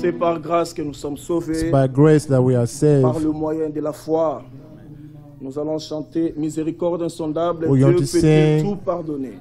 C'est par grâce que nous sommes It's sauvés, by grace that we are par saved. le moyen de la foi. Nous allons chanter miséricorde insondable, We're Dieu going to peut-il sing. tout pardonner.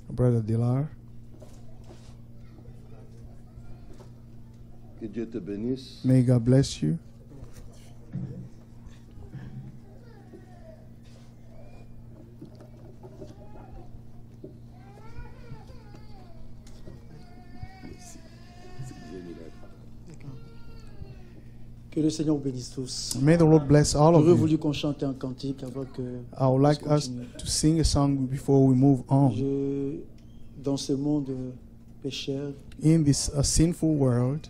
Brother Dilar, Que Dieu te bénisse. may God bless you. Que le Seigneur vous bénisse tous. May the Lord bless all of J'aurais you. voulu qu'on chante un cantique avant que I would like us to sing a song before we move on. dans ce monde pécheur, In this sinful world,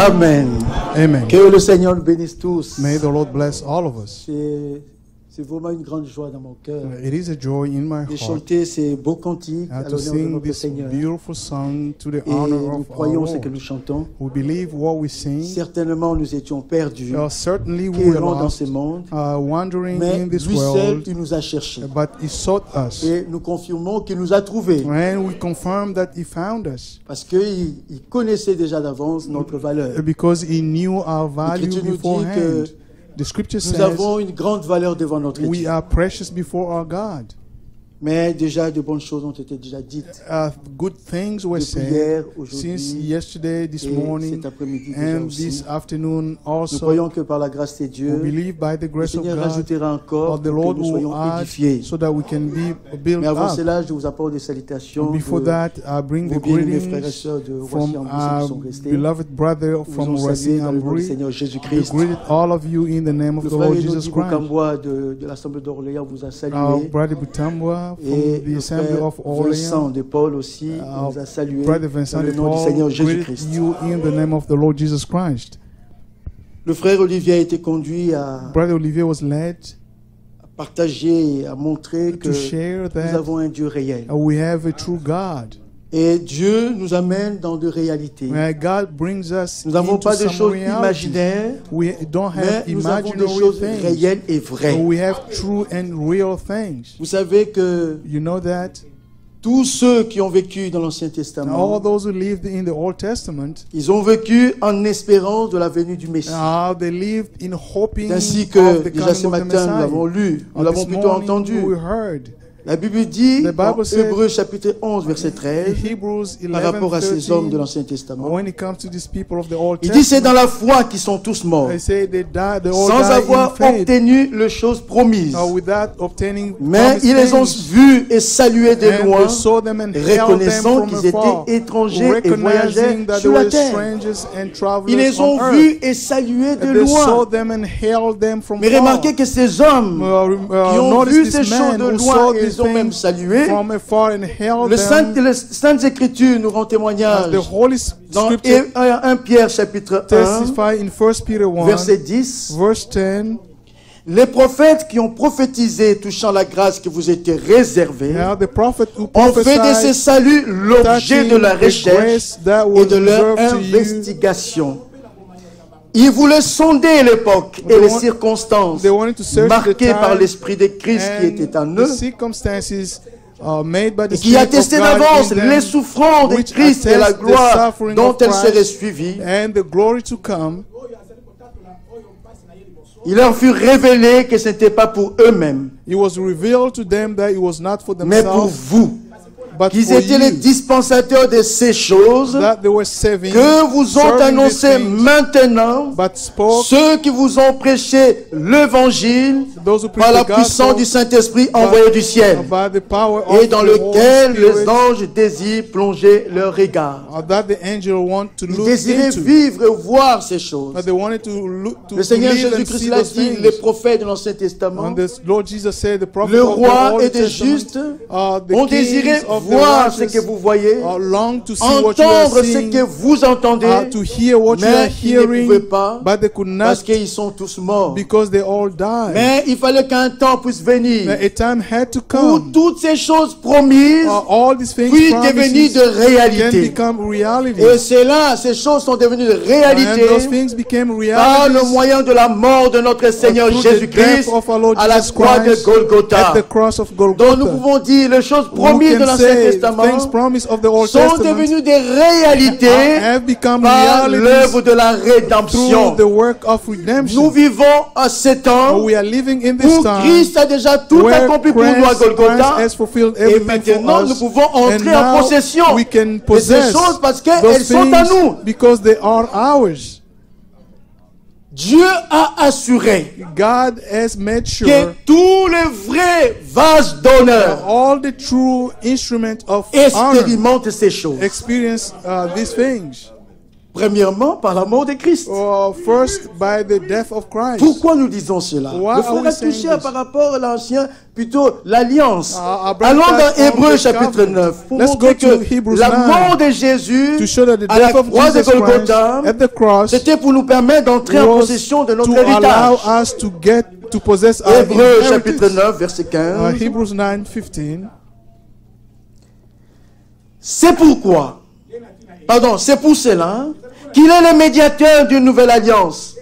Amen. Amen. Que le Seigneur nous bénisse tous. May the Lord bless all of us. C'est vraiment une grande joie dans mon cœur It is a joy in my de heart chanter ces beaux cantiques à to l'honneur de sing notre this Seigneur. beautiful song to the Et honor nous of our croyons ce que Lord. nous chantons. We believe what we sing. Certainement, nous étions perdus, Certainly we were errants dans lost, ce monde, wandering mais in this lui seul, world, il nous a cherchés. but He sought us. Et nous confirmons qu'il nous a trouvés, And we confirm that He found us parce qu'il connaissait déjà d'avance notre valeur. because He knew our value L'Écriture nous dit beforehand. que The scripture nous says avons une grande valeur devant notre we Dieu. are precious before our God. Mais déjà, de bonnes choses ont été déjà dites. Good things were Depuis said hier, since aujourd'hui, yesterday, this et morning, cet après-midi déjà and aussi. this afternoon Nous also. croyons que par la grâce de We Dieu, believe by the le grace of Seigneur God, rajoutera encore the pour Lord que nous will soyons add édifiés. so that we can be built Mais avant up. cela, je vous apporte des salutations Before de that, I bring the vos bien-aimés frères et greetings sœurs de from Roissy-en-Brie, ceux our qui sont restés. beloved brother Nous from vous saluons dans le nom du Roissy-en-Brie. Seigneur We Jésus-Christ. greet all of you in the name of Le the frère Lord Elodie Jesus Christ. Bokambois de l'Assemblée d'Orléans vous a Our salué. brother Butambwa Et from the le Assembly frère of Vincent Orleans. de Paul aussi vous a salué Brother dans Vincent le de nom du Paul Seigneur greet Jésus-Christ. you in the name of the Lord Jesus Christ. Le frère Olivier a été conduit à Brother Olivier was led partager et à montrer que to share nous that avons un Dieu réel. we have a true God. Et Dieu nous amène dans de réalités. Where God brings us Nous n'avons into pas de some choses reality. imaginaires, We don't mais have nous avons des imaginary choses things. réelles et vraies. We have true and real things. Vous savez que You know that tous ceux qui ont vécu dans l'Ancien all Testament, those who lived in the Old Testament, ils ont vécu en espérance de la venue du Messie. they lived in hoping Ainsi of que the déjà coming ce of the matin nous l'avons Messiah. lu, nous This l'avons plutôt morning entendu. we heard La Bible dit The Bible en said- Hébreux chapitre 11 verset 13 Hebrews par rapport à ces hommes de 11:13. l'Ancien Testament. When it comes to these people of the Old Il dit c'est Testament, dans la foi qu'ils sont tous morts, they say they died, they all sans died avoir in faith, obtenu les choses promises. without obtaining Mais promised ils les ont things. vus et salués de And loin, they saw them and held them reconnaissant from qu'ils afar, étaient étrangers et voyageaient recognizing that they sur la were terre. strangers and travelers Ils les on ont earth. vus et salués de And they saw loin. them and held them from Mais far. remarquez que ces hommes qui ont Notice vu this ces choses man de who loin saw et these ils ont même things salué. from afar and held Les them. Saintes Écritures nous rendent témoignage The Holy dans Scripture 1 Pierre chapitre 1 testify in 1 Peter 1, verset 10. verse 10. Les prophètes qui ont prophétisé touchant la grâce qui vous était réservée Now the prophet who ont fait de ces prophesied saluts l'objet de la touching the recherche grace that et was de leur reserved to you. investigation. Ils voulaient sonder l'époque et les circonstances They wanted to search the marquées par time l'Esprit de Christ qui était en and eux the circumstances made by the et qui Spirit attestait of God d'avance in them, les souffrances de which Christ et la attest the gloire suffering dont of elles Christ seraient suivies. and the glory to come. Il leur fut révélé que ce n'était pas pour eux-mêmes, It was revealed to them that it was not for mais pour themselves, vous, but qu'ils for étaient les you, dispensateurs de ces choses that they were saving, que vous ont serving these annoncé things, maintenant but spoke ceux qui vous ont prêché l'évangile those who par la preach the puissance du gospel Saint-Esprit envoyé du ciel by the power of et dans the Holy lequel les Spirit, anges désirent plonger leur regard. that the angel want to Ils look désiraient into. vivre et voir ces choses. But they wanted to look to Le Seigneur believe and Jésus-Christ see l'a those dit, things. les prophètes de l'Ancien Testament, And the Lord Jesus said, the prophet le of the roi Old et des Testament, justes the ont kings désiré of the voir ce righteous que vous voyez, long to see what you are entendre ce seeing, que vous entendez, to hear what you are mais ils ne pouvaient hearing, pas but they could parce not qu'ils sont tous morts. because they all died. Mais il fallait qu'un temps puisse venir A time had to où come. toutes ces choses promises All these things puissent devenir promises de can réalité. become reality. Et c'est là, ces choses sont devenues de And those réalité things became par le realities moyen de la mort de notre Seigneur through the Jésus-Christ death of our Lord à la Jesus croix de Christ Golgotha. at the cross of Donc Golgotha. nous pouvons dire les choses Who promises de can l'Ancien say Testament things promised of the Old sont Testament devenues des réalités have become par l'œuvre realities de la through rédemption. the work of Nous redemption. vivons à ce temps We are living in this où time Christ a déjà tout where accompli pour nous à Christ Golgotha. has fulfilled Et everything maintenant, for nous us. pouvons And entrer en now possession we can de ces possess choses parce those qu'elles sont à things nous. because they are ours. Dieu a assuré God has made que sure tous les vrais vases d'honneur all the true instruments of honor expérimentent ces choses. experience these things. Premièrement, par la mort de Christ. First, by the death of Christ. Pourquoi nous disons cela? Why Le are frère we a saying touché this? par rapport à l'ancien, plutôt l'alliance. Our Allons brother dans touched on Hébreux the chapitre covenant. 9 pour Let's montrer go to que Hebrews la 9 mort de Jésus to show that the à la death of croix de Jesus Christ Golgotha, at the cross c'était pour nous permettre d'entrer en was possession de notre to allow héritage. us to possess our Hébreux chapitre inheritance. 9 verset 15. Hebrews 9:15. C'est pourquoi, c'est pour cela qu'il est le médiateur d'une nouvelle alliance,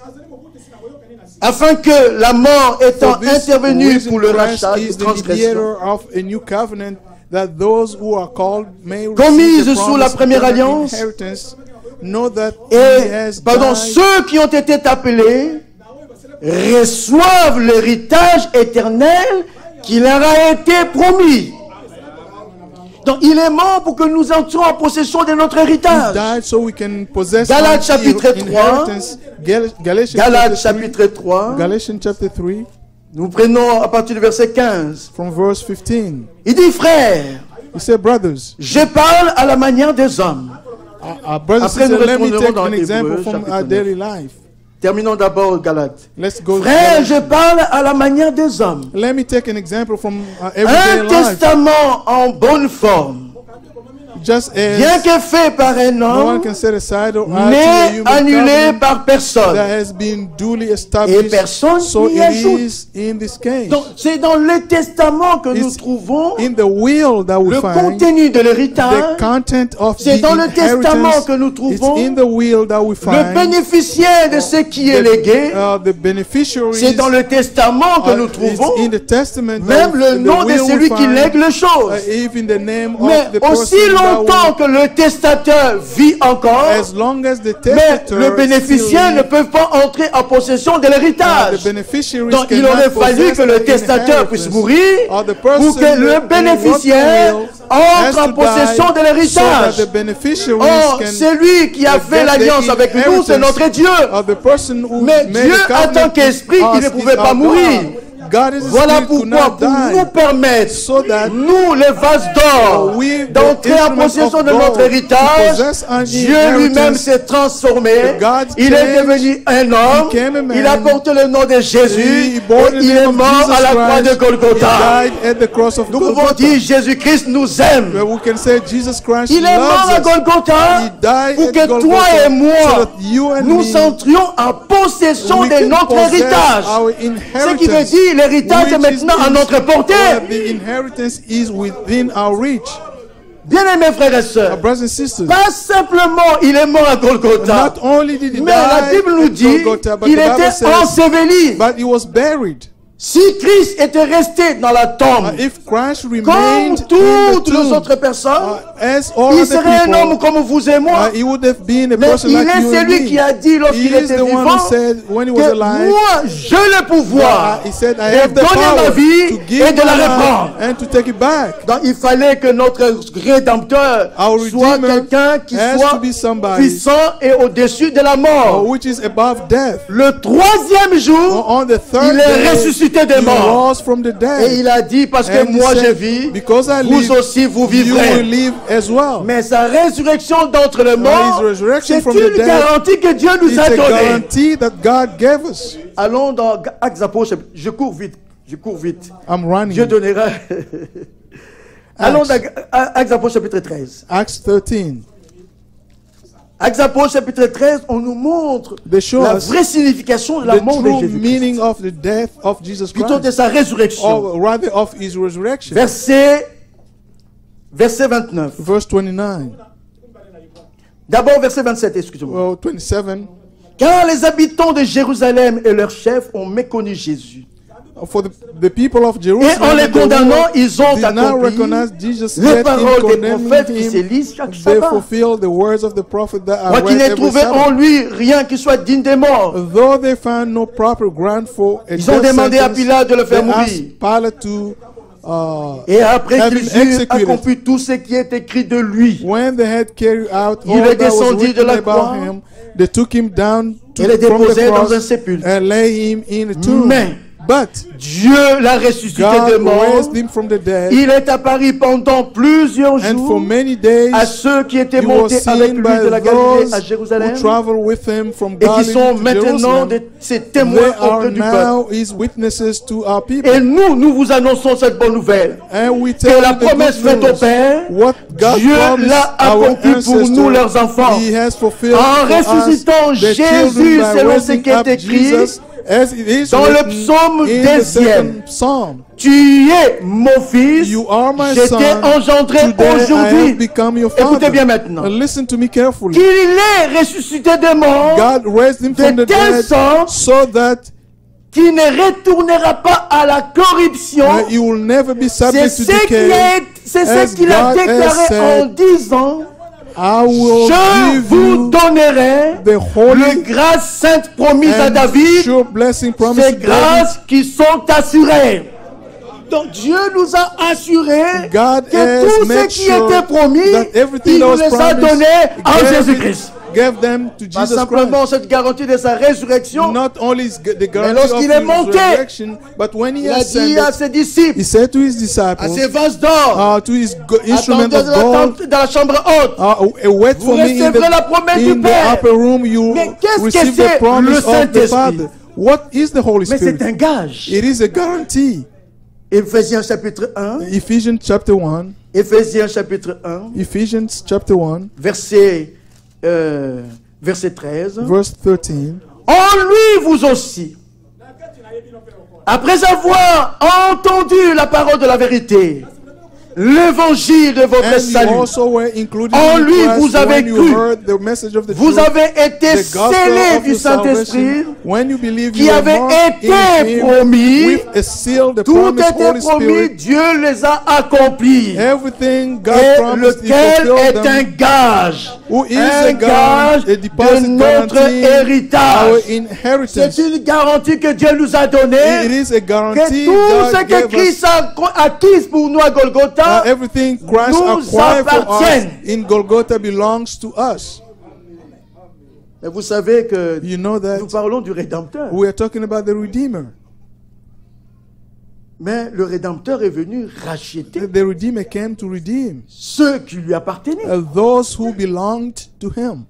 afin que la mort étant For this intervenue reason, pour le Christ rachat is des the transgressions mediator of a new covenant, that those who are called may commises receive the sous la promised première eternal alliance. inheritance. Know that he Et, has pardon, died. ceux qui ont été appelés reçoivent l'héritage éternel qui leur a été promis. Donc, il est mort pour que nous entrions en possession de notre He héritage. died so we can possess Galates our chapitre 3. inheritance. Galatians Galates chapter 3. chapitre 3, Galatians chapter 3 nous prenons à partir du verset 15. from verse 15. Il dit, frères, He said, brothers, je parle à la manière des hommes. our brothers Après, and nous sisters, let me retournerons take dans an example Hébreux, from chapitre our 9. daily life. Terminons d'abord Galates. Let's go. Frères, je parle à la manière des hommes. Let me take an example from our Un everyday life. testament en bonne forme, Just bien as que fait par un no one homme, can set aside or add to a mais human annulé covenant par personne. that has been duly Et established, personne so n'y it ajoute. is in this case. Donc, c'est dans le testament que nous It's trouvons in the will that we le find contenu de the l'héritage. content of the C'est dans le testament inheritance. que nous It's trouvons in the will that we le find bénéficiaire de ce qui est légué. the beneficiaries. C'est dans le testament que nous trouvons It's in the testament même that le in the nom de will we celui qui find, lègue les choses. even the name Mais of the aussi person that longtemps que le testateur vit encore, as long as the mais testator le bénéficiaire still ne peut pas entrer en possession de the l'héritage. beneficiaries Donc il cannot aurait fallu possess que le the testateur puisse inheritance. mourir Or the pour person que le who wrote the bénéficiaire will has entre en to possession die de so that l'héritage. the beneficiaries Or, can celui qui a get fait the l'alliance avec nous, c'est notre Dieu. or the person who Mais made Dieu, the en tant covenant qu'esprit, with il ne us pouvait is pas our mourir. God. God is a Voilà spirit, could pourquoi, not pour die. nous permettre, So that nous, les vases d'or, we, the d'entrer en instruments possession of de notre God, héritage, to possess our Dieu lui-même inheritance, s'est transformé. God Il est changed, devenu un homme. became a man. Il a porté le nom de Jésus. He bore the Et il name est of mort Jesus à la croix de Christ. Golgotha. He died at the cross of Nous pouvons Golgotha. dire Jésus-Christ nous aime. Where we can say Jesus Christ Il est mort à loves us. Golgotha He died pour at que Golgotha toi et so moi, that you and nous me, entrions en possession we de can notre possess héritage. our Ce qui veut inheritance, dire l'héritage est which is maintenant à in- notre portée. the inheritance is within our reach. Bien-aimés frères et Our sœurs, brothers and sisters, pas simplement il est mort à Golgotha, not only did he mais la die Bible nous at dit Golgotha, but qu'il the Bible était says, enseveli. but he was buried. Si Christ était resté dans la tombe, If Christ comme remained in the toutes les tomb, autres personnes, as all il other serait un homme people, comme vous et moi. he would have been a Mais person il like est you and celui me. qui a dit He lorsqu'il is était the one who vivant said when he was que alive, moi, j'ai le pouvoir he said, I de have the donner ma power vie to give et de la my reprendre. life and to take it back. Donc il fallait que notre Rédempteur Our soit Redeemer quelqu'un qui has soit to be somebody puissant et au-dessus de la mort. which is above death. Le troisième jour, On the third il est day, ressuscité des he morts. rose from the Et dead. il a dit, parce que And he moi je said, vis, because I vous live, aussi vous you will vivrez. live as well. Mais sa résurrection d'entre les morts, his resurrection c'est from the une dead, garantie que Dieu nous It's a a donnée. guarantee that God gave us. Allons dans Actes Apôtres, je cours vite. I'm running. Dieu donnera. Allons dans Actes Apôtres chapitre 13. Acts 13. Actes Apôtres chapitre 13, on nous montre They show la us vraie signification de la the mort de true Jésus. meaning of the death of Jesus Plutôt de Christ, sa résurrection. or rather of his resurrection. Verset 29. Verse 29. D'abord verset 27, excusez-moi. Well, 27. Car les habitants de Jérusalem et leurs chefs ont méconnu Jésus. For the people of Et Jerusalem, en les and the condamnant, world ils ont did not accompli recognize Jesus, les yet in paroles des condemning prophètes qui se him, lisent chaque they sabbat. fulfilled the words of the prophet that are Moi qui read n'ai every trouvé en Sabbath. lui rien qui soit digne des morts. Though they found no proper ground for a Ils ont death demandé à sentence, Pilate de le faire they mourir. asked Pilate to, Et après have qu'ils him eurent executed. accompli tout ce qui est écrit de lui, when they had carried out Il all est that was descendu de written la about croix him, they took him down et le from the déposèrent dans un cross sépulcre. and lay him in a tomb. Mais But Dieu l'a ressuscité des God morts. raised him from the dead, Il est apparu pendant plusieurs and for jours many days à ceux qui étaient he was montés avec seen lui by de la Galilée those à Jérusalem who traveled with him from et qui Galilee sont to maintenant Jerusalem. ses They témoins are auprès du peuple. now his witnesses to our people. Et nous vous annonçons cette bonne nouvelle. And we Que tell la you the promesse good faite au news. Père, What God Dieu promised l'a our accompli pour nous, ancestors, leurs enfants. He has fulfilled En for us, ressuscitant the Jésus children, by selon ce raising qui est up écrit Jesus, as it is dans le written psaume in the 2e. second psalm. Tu es mon fils, You are my je son. t'ai engendré Today I have aujourd'hui. become your Écoutez father. bien maintenant. And listen to me carefully. Qu'il est ressuscité des morts God raised him from de the telle dead sorte so that qu'il ne retournera pas à la corruption. he will never be C'est subject to ce decay. As qu'il a God has déclaré said, en disant, I will je give vous you donnerai the holy les grâces saintes promises à and David, sure blessing promised ces to David. grâces qui sont assurées. Donc Dieu nous a assuré God que has tout ce made qui sure était promis, that everything il that nous was les a promised, donnés en gave Jésus-Christ. Gave them to Pas Jesus simplement Christ. cette garantie de sa résurrection. Not only is the Mais guarantee lorsqu'il of est his monté, resurrection, but when he il a dit à ascended, ses disciples, he said to his à disciples, ses vases d'or, to his instrument attendez of gold, dans la chambre haute. wait Vous for me in recevrez la promesse du the Père. upper room, you Mais qu'est-ce que receive c'est the promise le of the Saint-Esprit? Father. What is the Holy Mais Spirit? c'est un gage. It is a guarantee. Éphésiens chapitre 1, Ephesians chapter 1, Éphésiens chapitre 1, Ephesians chapter 1, verset 13. verse 13. En lui vous aussi, après avoir entendu la parole de la vérité, l'évangile de votre And you salut, also were included En in lui, Christ vous avez when you cru. heard the message of the vous truth, avez été the gospel scellés of du the salvation. Saint-Esprit, When you believe qui you are avait marked été in him promis. with a seal, the Tout promised était Holy promis, Spirit. Dieu les a accomplis. Everything God Et promised, He lequel fulfilled est un them. gage, Who is un a gage a deposit de notre guaranteeing our héritage. inheritance. C'est une garantie que Dieu nous a It donnée, is a que guarantee tout ce God que gave Christ us. a acquis pour nous à Golgotha, Everything Christ nous acquired for us appartiennent. in Golgotha belongs to us. Et vous savez que You know that nous parlons du Rédempteur. we are talking about the Redeemer. Mais le Rédempteur est venu racheter The Redeemer came to redeem ceux qui lui appartenaient. those who belonged to Him.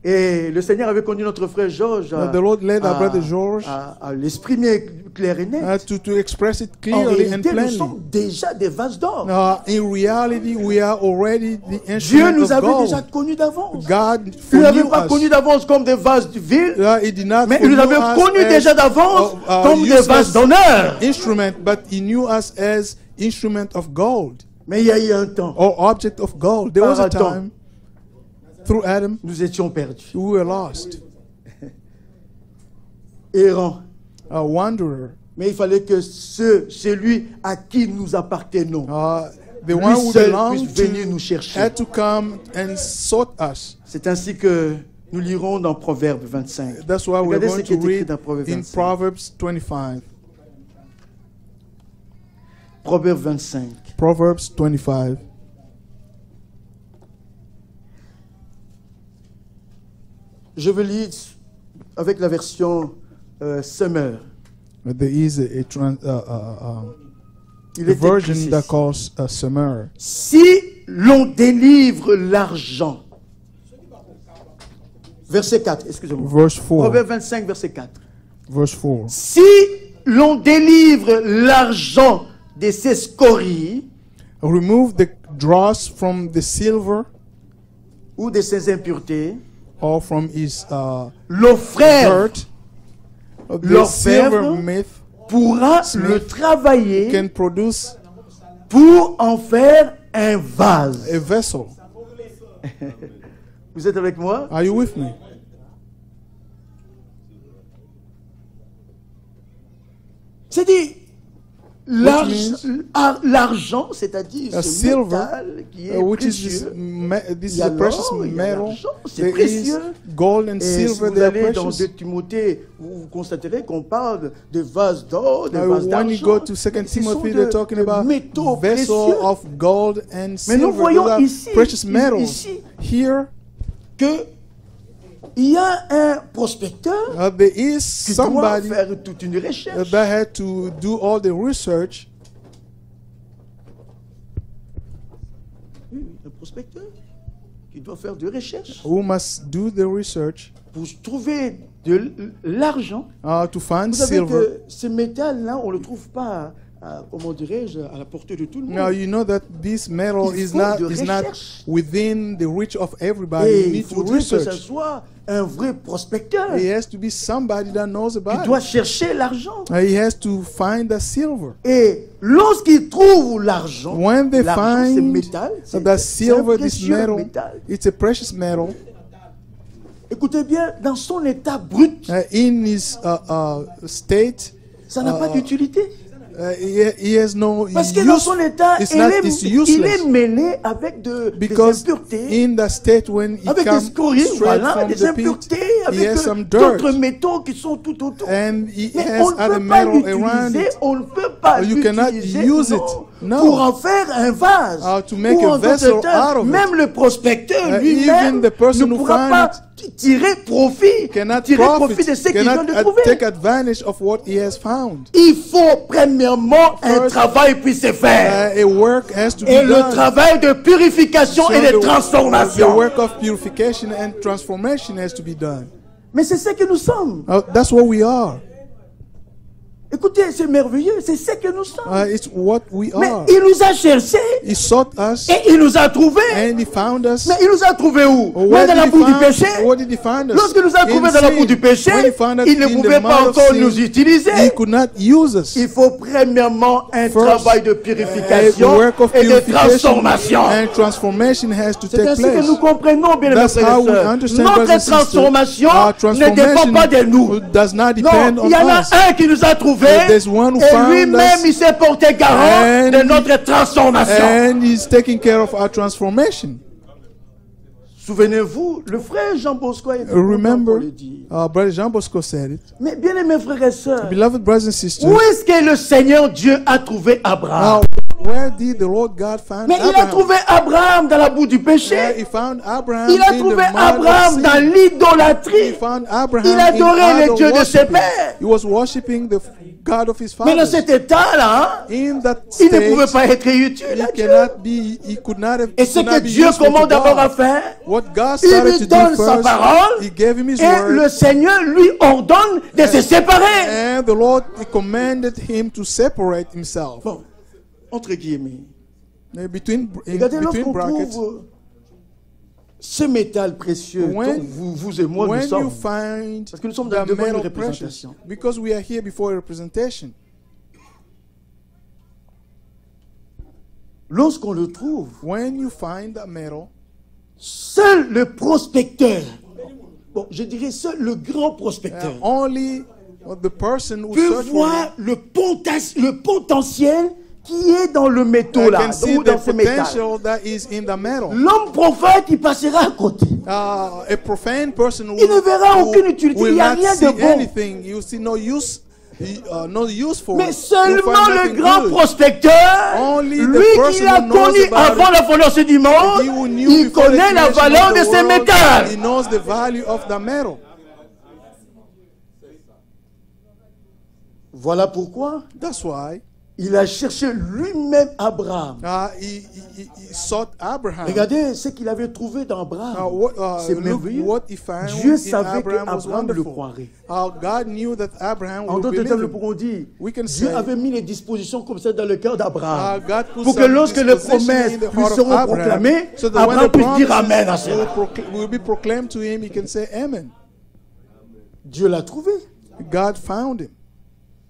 Et le Seigneur avait conduit notre frère Georges The Lord led our brother George à l'exprimer clair et net. to express it En clearly and réalité, nous plainly. sommes déjà des vases d'or. In reality, we are already the Dieu instrument nous of avait déjà God. connus d'avance. God Il ne nous avait foreknew pas connus us. d'avance comme des vases de ville, He did not mais il nous foreknew avait us connus as, déjà d'avance comme des useless vases d'honneur. instrument, but He knew us as instrument of gold Mais il y a eu un temps, or object of gold. There was a Par Adam. time through Adam nous étions perdus, we were lost, errants. a wanderer. Mais il fallait que celui à qui nous appartenons, The one lui who seul belonged puisse venir nous to chercher. had to come and sought us. C'est ainsi que nous lirons dans Proverbe 25. That's why we're Regardez going ce qui est to écrit read dans Proverbe in 25. Proverbs 25. Proverbe 25. Proverbs 25. Je vais lire avec la version Summer. There is Il a est version écrit that ceci. calls Summer. Si l'on délivre l'argent, verset 4, excusez-moi. Verse 4. Proverbe 25, verset 4. Verse 4. Si l'on délivre l'argent de ses scories Remove the dross from the silver ou de ses impuretés, or from his l'offreur dirt. The l'orfèvre silver myth pourra Smith le travailler can produce pour en faire un vase. a vessel. Vous êtes avec moi? Are you with me? C'est dit, means- l'argent, c'est-à-dire A ce silver, métal qui est which is this, précieux. this Il is y a a precious l'or, il y a metal. l'argent, c'est There précieux. is gold and Et si silver, vous they are allez dans precious. 2 Timothée, vous constaterez qu'on parle de vases d'or, de vases When you d'argent. go to 2 Ce sont Timothy, they're talking de about métaux vessel précieux. of gold and Mais nous silver. voyons Those are ici, precious metals. ici, Here, que Il y a un prospecteur There is qui doit somebody faire toute une recherche. that had to do all the research. Oui, un prospecteur qui doit faire de recherche Who must do the research pour trouver de l'argent. to find Vous savez silver. que ce métal-là, on ne le trouve pas, comment dirais-je, à la portée de tout le Now monde. you know that this metal Il is faut not de is not recherche. within the reach of everybody. Et You il need to faudrait que ce research. soit un vrai prospecteur. He has to be somebody that knows Il about doit it. chercher l'argent. He has to find the silver. Et lorsqu'il trouve l'argent, When they l'argent c'est find métal, c'est the un silver, this précieux metal, métal. it's a precious metal. Écoutez bien, dans son état brut, In his state, ça n'a pas d'utilité. he has no Parce que dans use. son état, It's il not, est, it's il useless. est mêlé avec des Because impuretés, in the state when he avec des comes scories, straight voilà, from des the pit, impuretés, he avec has some d'autres dirt. métaux qui sont tout autour. And he Mais has on ne other peut pas metal around l'utiliser, it. on ne peut pas You cannot l'utiliser use non, it. No. pour en faire un vase. To make Ou a en vessel d'autres termes, out of it. même le prospecteur Even lui-même the person ne who pourra find pas tirer profit, cannot tirer profit de profit, ce qu'il vient de cannot trouver. take advantage of what he has found. Il faut premièrement un First, travail puisse se faire. A work has to Et be le done. travail de purification So et de the transformation. work of purification and transformation has to be done. Mais c'est ce que nous sommes. That's what we are. Écoutez, c'est merveilleux, c'est ce que nous sommes. It's what we Mais are. il nous a cherchés He sought us et il nous a trouvés. and he found us. Mais il nous a trouvés où? Where Même dans did la he boue du find- péché. Where did he find us? Lorsqu'il nous a trouvés In dans la sin. boue du péché, When he found us il ne in the pouvait pas mouth of encore sin, nous utiliser. he could not use us. Il faut premièrement un First, travail de A purification work of et de purification transformation. and transformation has to C'est take ainsi que place. nous comprenons, bien aimés That's frères how et we sœurs. understand, Notre brothers and sisters. transformation Our ne dépend pas de nous. does not Non, depend il y en on a us. un qui nous a trouvés There's one who et found lui-même us, il s'est porté garant and de notre transformation. And he's taking care of our transformation. Souvenez-vous, le frère Jean Bosco a été Remember, pour le dire. Brother Jean Bosco said it. Mais bien aimés frères et sœurs, Beloved brothers and sisters, où est-ce que le Seigneur Dieu a trouvé Abraham? where did the Lord God find Mais il a Abraham? trouvé Abraham dans la boue du Yeah, péché. he found Abraham Il a in trouvé the mud Abraham of sin. dans He l'idolâtrie. found Abraham Il adorait in le idol Dieu de ses worshiping. pères. He was worshiping the God of his Mais dans fathers. cet état-là, In that il ne pouvait state, pas être utile à he Dieu. cannot be. He could not have. Et he ce could que not be Dieu useful to commande d'abord à God. faire, What God il started lui to donne do sa first, parole he gave him his et word. le Seigneur lui ordonne de se séparer. And the Lord commanded him to separate himself. Bon, entre guillemets. Between Regardez, between lorsqu'on brackets, trouve ce métal précieux When- dont vous et moi nous when you sommes, find parce que nous sommes the devant une metal precious, représentation. because we are here before a representation. Lorsqu'on le trouve, When you find the metal, seul le prospecteur, bon, je dirais seul le grand prospecteur, only the person who peut search for voir le potentiel qui est dans le métaux it là, can see ou the dans ce métal. potential that is in the metal. L'homme prophète, il passera à côté. A profane person Il ne verra aucune utilité, will il n'y a not rien de see bon. anything. You see no use, no use for Mais it. seulement You'll find le nothing grand good. prospecteur, Only the lui qui person l'a who knows connu about avant it, la fondation du monde, He who knew il before the connaît la creation valeur of de the ces world, métals. He knows the value of the metal. Voilà pourquoi That's why il a cherché lui-même Abraham. he sought Abraham. Regardez ce qu'il avait trouvé dans Abraham. C'est Look merveilleux. what he found Dieu in savait Abraham was qu'Abraham le wonderful. croirait. God knew that Abraham En would d'autres believe termes, nous him. pourrons dire, We can Dieu say, avait mis les dispositions comme ça dans le cœur d'Abraham. God put Pour que some lorsque les disposition promesses in the lui heart of seront Abraham, proclamées, so that when Abraham the puisse dire promises Amen à cela. will be proclaimed to him, he can say Amen. Dieu l'a trouvé. God found him.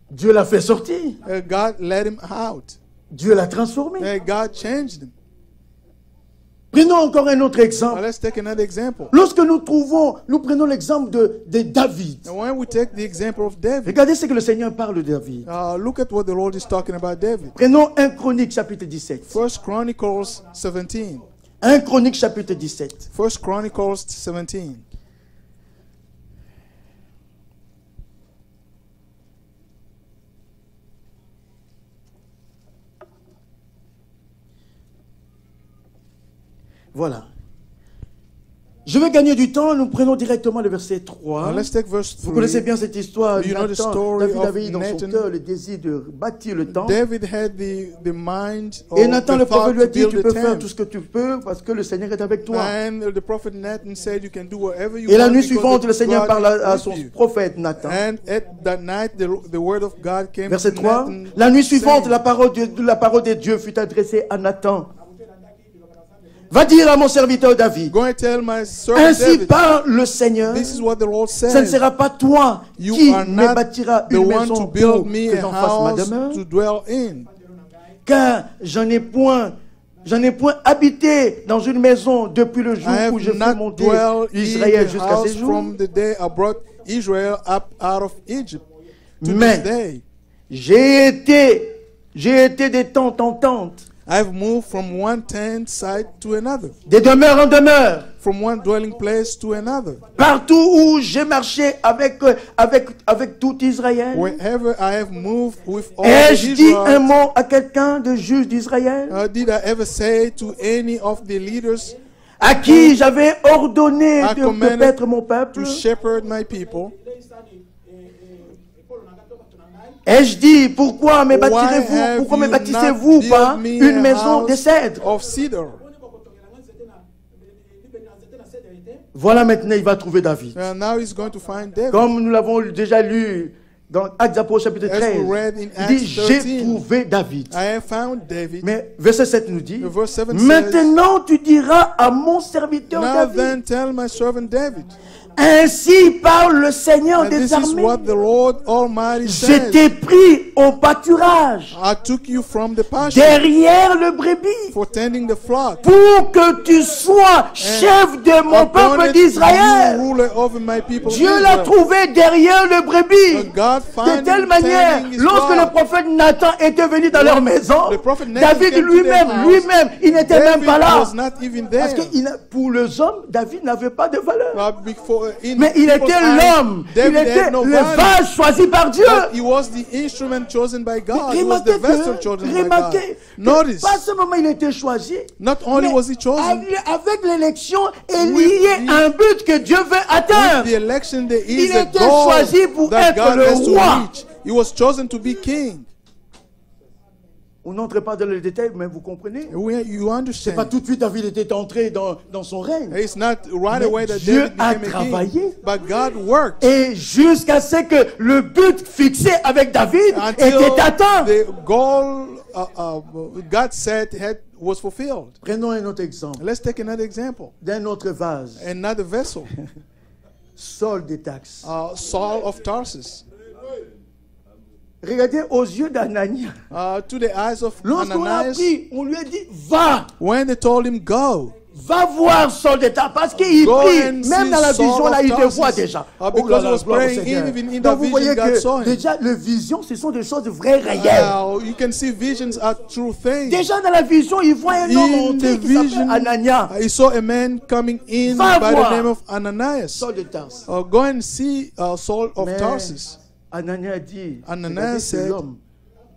Dieu l'a fait sortir. God let him out. Dieu l'a transformé. God changed him. Prenons encore un autre Now exemple. let's take another example. Lorsque nous prenons l'exemple de David. Now when we take the example of David, Regardez ce que le Seigneur parle de David. look at what the Lord is talking about David. Prenons 1 Chronique chapitre 17. First Chronicles 17. 1 Chronique chapitre 17. First Chronicles 17. Voilà. Je vais gagner du temps, nous prenons directement le verset 3. Now let's take verse 3. Vous connaissez bien cette histoire. You know the Nathan, story David of avait eu dans son Nathan. cœur le désir de bâtir le temple. David had the mind or Et Nathan the le prophète thought lui a to dit, build tu the peux faire temple. tout ce que tu peux parce que le Seigneur est avec toi. And the prophet Nathan said, you can do whatever you Et la want nuit because suivante, le Seigneur God parle à is son with you. prophète Nathan. And at that night, the word of God came Verset to 3. Nathan, La nuit suivante, saying, la parole de Dieu fut adressée à Nathan. Va dire à mon serviteur David, Go and tell my servant ainsi David, parle le Seigneur, this is what the Lord ce ne says. sera pas toi You qui are me not bâtira the une one to maison build pour me que a j'en fasse ma house demeure, to dwell in. car je n'ai point habité dans une maison depuis le jour I où je have fais not monter dwelled Israël in the jusqu'à house ces jours. from the day I brought Israel up out of Egypt to Mais this day. j'ai été de tente en tente, I've moved from one tent site to another, de demeure en demeure, from one dwelling place to another. partout où j'ai marché avec tout Israël. Wherever I have moved with all the Ai-je dit un Israelites, mot à quelqu'un de juge d'Israël did I ever say to any of the leaders à qui j'avais ordonné I de commanded paître mon peuple? to shepherd my people? Ai-je dit pourquoi me Why bâtirez-vous, have pourquoi me you bâtissez-vous not pas built me une a maison de house cèdre? of cedar? Voilà, maintenant il va trouver David. And now he's going to find David. Comme nous l'avons déjà lu dans Actes des Apôtres chapitre As 13, we read in il Acts dit j'ai 13, trouvé David. I have found David. Mais verset 7 nous dit, The verse 7 says, maintenant tu diras à mon serviteur now David, then tell my servant David, ainsi parle le Seigneur and des this is armées. what the Lord Almighty Je says. t'ai pris au pâturage, I took you from the pasture derrière le brebis, for tending the flock. pour que tu sois chef de mon peuple Appointed d'Israël. you ruler over my people Dieu l'a Israel. trouvé derrière le brebis. God De found telle him manière, tending his lorsque le flock. prophète Nathan était venu dans leur maison, the prophet Nathan David came to their house. lui-même, il n'était même David pas là. was not even Parce there. que pour les hommes, David n'avait pas de valeur. Mais il people's était eyes, l'homme, il David était had no le value. vase choisi par Dieu. But he was the instrument chosen by God. He was the vessel chosen by God. Remarquez, Notice, pas seulement il était choisi, not only mais was he chosen, avec l'élection est With lié the- un but que Dieu veut with atteindre. the election there Il is a était goal choisi pour that être God le has to roi. reach. He was chosen to be king. On n'entre pas dans le détail, mais vous comprenez. You C'est pas understand? tout de suite David était entré dans son règne. It's not right Mais away that Dieu David a became a travaillé. king. But God worked Et jusqu'à ce que le but fixé avec David until était atteint. the goal God said was fulfilled. Prenons un autre exemple Let's take another example. d'un autre vase. Another vessel, Saul des taxes. Saul of Tarsus. Regardez aux yeux d'Anania. To the eyes of Lorsqu'on l'a Ananias, pris, on lui a dit, va, when they told him, go, va voir Saul des taxes. Parce qu'il Go prie, and même see dans la Saul vision, là, of il te Tarsus. voit déjà. Because là he was gloire au praying, Seigneur. even in the Donc vous voyez vision, God que saw him. déjà, les visions, ce sont des choses vraies, réelles. you can see visions are true things. Déjà dans la vision, il voit un homme In entrer the qui s'appelle vision, Anania. he saw a man coming in Va by voir. the name of Ananias. Saul de Tarse. Go and see Saul of Mais Tarsus. Anania a dit, Ananias regardez, c'est said, l'homme,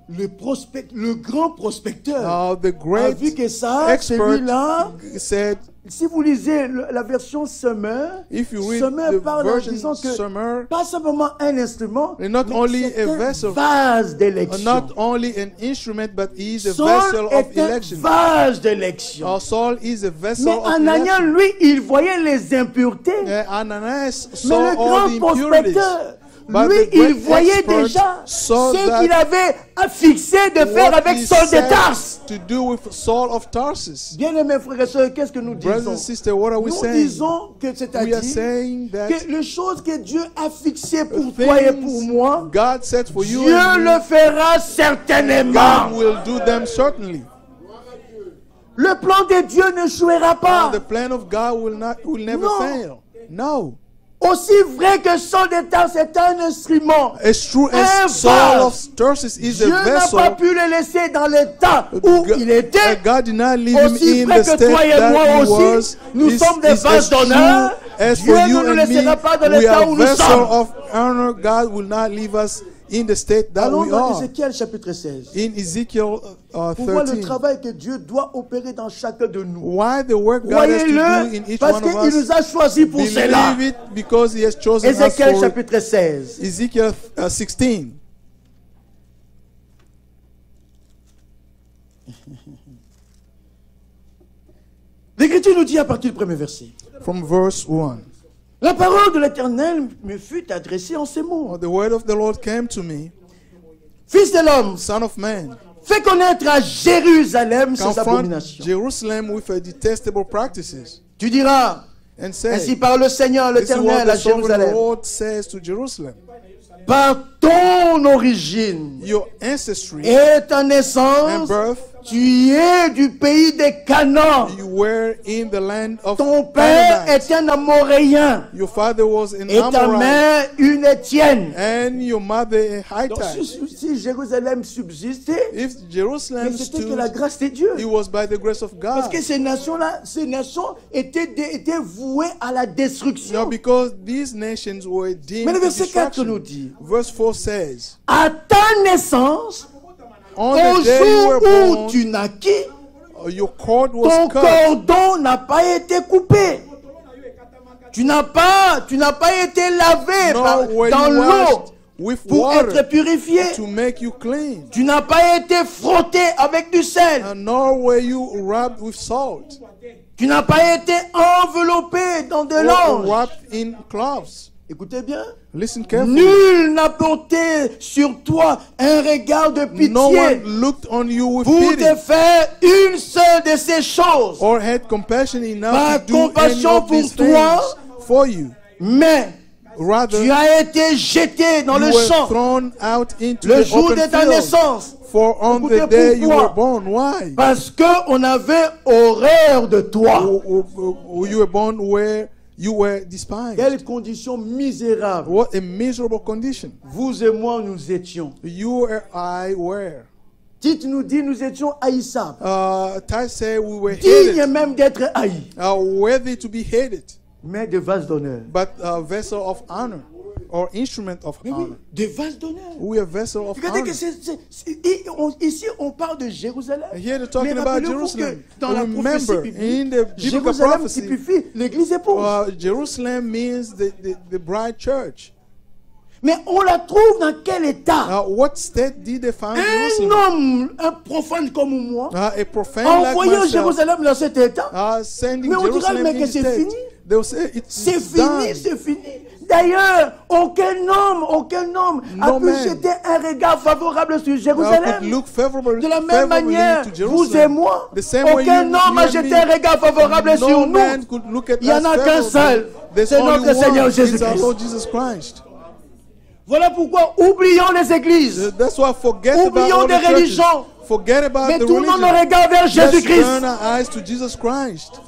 le grand prospecteur, The a great vu que ça, expert celui-là, said, si vous lisez la version Summer, if you read Summer the parle en version disant que Summer, pas simplement un instrument, not mais only c'est a un vessel, vase d'élection. not only an instrument, but he is a Saul vessel of est un election. vase d'élection. Saul is a vessel Mais of Anania, election. lui, il voyait les impuretés. Ananias Mais saw le all the grand impurities. prospecteur, But lui, the il great voyait expert déjà saw ce that qu'il avait fixé de faire what avec he Saul de said Tarse. to do with Saul of Tarsus. Bien aimés frères et sœurs, qu'est-ce que nous Brothers disons? and sisters, what are we Nous saying? disons que We are c'est-à-dire saying that que les choses que Dieu a fixées pour the toi et things pour moi, God set for you Dieu and me, le fera certainement. God will do them certainly. Le plan de Dieu n'échouera pas. The plan of God will never No. fail. No. Aussi vrai que Saul de Tarse est un instrument, As true Un as Saul vase. of Tarsus is Dieu a n'a pas vessel, pu le laisser dans l'état où il était. God did not leave him Aussi in vrai the que state toi et that moi he aussi, was. nous sommes des Is vases as true d'honneur. as Dieu for ne you nous and laissera me, pas dans we l'état are où nous vessels sommes. of honor. God will not leave us in the state that Allons we dans are. Ézéchiel chapitre 16. In Ezekiel Pour voir le 13. travail que Dieu doit opérer dans chacun de nous. Why the work God has to do in Croyez-le, each parce one of qu'il nous us. a choisis pour cela. Believe it because He has chosen us Ézéchiel for chapitre 16. Ezekiel 16. L'Écriture nous dit à partir du premier verset. From verse 1. La parole de l'Éternel me fut adressée en ces mots. The word of the Lord came to me, Fils de l'homme, Son of man, fais connaître à Jérusalem ses confront abominations. Jerusalem with her detestable practices, Tu diras, and say, ainsi parle le Seigneur this is what l'Éternel à the sovereign Jérusalem. Lord says to Jerusalem. Par ton origine Your ancestry et ta and naissance, birth, tu es du pays des Canaan. you were in the land of Ton père Canaanites. est un Amoréen Your father was an et ta Amorite, mère une Étienne. and your mother a Donc, Hittite. si Jérusalem subsistait, If mais Jerusalem c'était que la stood, grâce de Dieu. it was by the grace of Parce God. que ces nations-là, ces nations étaient vouées à la No, destruction. because these nations were Mais deemed le verset 4 nous destruction. dit, Verse 4 says, à ta naissance, on au the day you jour were où born, tu naquis, your cord was ton cut. cordon n'a pas été coupé. Tu n'as pas été lavé Nor were dans you l'eau washed with pour être water purifié. to make you clean. Tu n'as pas été frotté avec du sel. And nor were you rubbed with salt Tu n'as pas été enveloppé dans de or l'ange. wrapped in cloths. Écoutez bien. Listen carefully. Nul n'a porté sur toi un regard de No pitié one looked on you with pour pity te faire une seule de ces choses. or had compassion enough Par to do any compassion of these pour toi, things for you. Mais Rather, tu as été jeté dans you le were champ thrown out into le the jour de open ta field. naissance. For on Écoutez, the day you pourquoi? were born, why? Parce qu'on avait horreur de toi. You were born where you were despised. Quelle condition misérable. What a miserable condition. Vous et moi, nous étions. You and I were. Tite nous dit, nous étions haïssables. Ty said we were Dignes hated, même d'être haïs. worthy to be hated, Mais de vases d'honneur. but a vessel of honor or instrument of Mais oui, honor. de vases d'honneur. We are vessel of Regardez que honor. ici, on parle de Jérusalem. Here they're Mais talking about rappelez-vous Jerusalem. que dans la prophétie Remember, biblique, in the biblical Jérusalem prophecy, typifie l'église épouse. Jerusalem means the bride church. Mais on la trouve dans quel état? What state did they find Un Jerusalem? homme, un profane comme moi, A profane like envoyé myself, Jérusalem dans cet état. sending Mais on dira, Jerusalem mais in que the c'est state. fini. They will say it's C'est done. fini, c'est fini. D'ailleurs, aucun homme a No pu man jeter un regard favorable sur could Jérusalem. look favorably De la même manière, to vous et Jerusalem. moi, The same way aucun you homme a and jeté me, un regard favorable sur no nous. man could look at Il n'y en us a qu'un favorably. seul. There's C'est only notre Seigneur one. It's our Jésus-Christ. Lord Jesus Christ. Voilà pourquoi oublions les églises. That's why forget Oublions about all des the churches. religions. Forget about Mais the tournons nos religion. regards vers Let's Jésus-Christ. turn our eyes to Jesus Christ.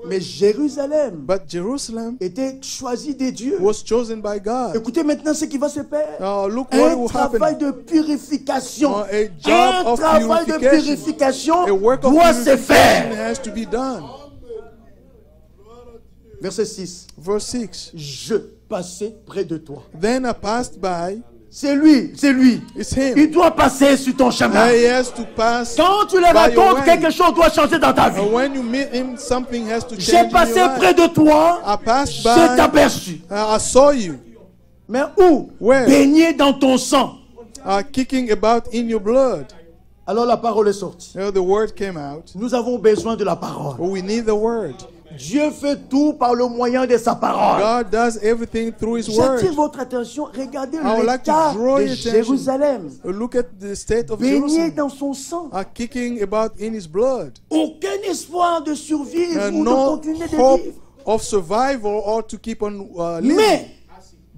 Mais Jérusalem But Jerusalem était choisi des dieux. was chosen by God. Écoutez maintenant ce qui va se faire. Look what Un will travail happen. de purification. A job Un of travail de purification. purification A work of doit se purification faire. has to be done. Verset 6. Verse 6. Je passais près de toi. Then I passed by. C'est lui, c'est lui. It's him. Il doit passer sur ton chemin. He has to pass. Quand tu le by your racontes, way. quelque chose doit changer dans ta vie. And when you meet him, something has to J'ai change in passé your près life. de toi, I passed je by. t'aperçus. I saw you Mais où? Where? Baigné dans ton sang. kicking about in your blood. Alors la parole est sortie. The word came out. Nous avons besoin de la parole. We need the word. Dieu fait tout par le moyen de sa parole. God does everything through His word. J'attire votre attention. Regardez I would like to l'état draw de your attention. Jérusalem. Look at the state of Baigné Jerusalem. dans son sang. Kicking about in His blood. Aucun espoir de survivre ou de No continuer de hope vivre. of survival or to keep on living. Mais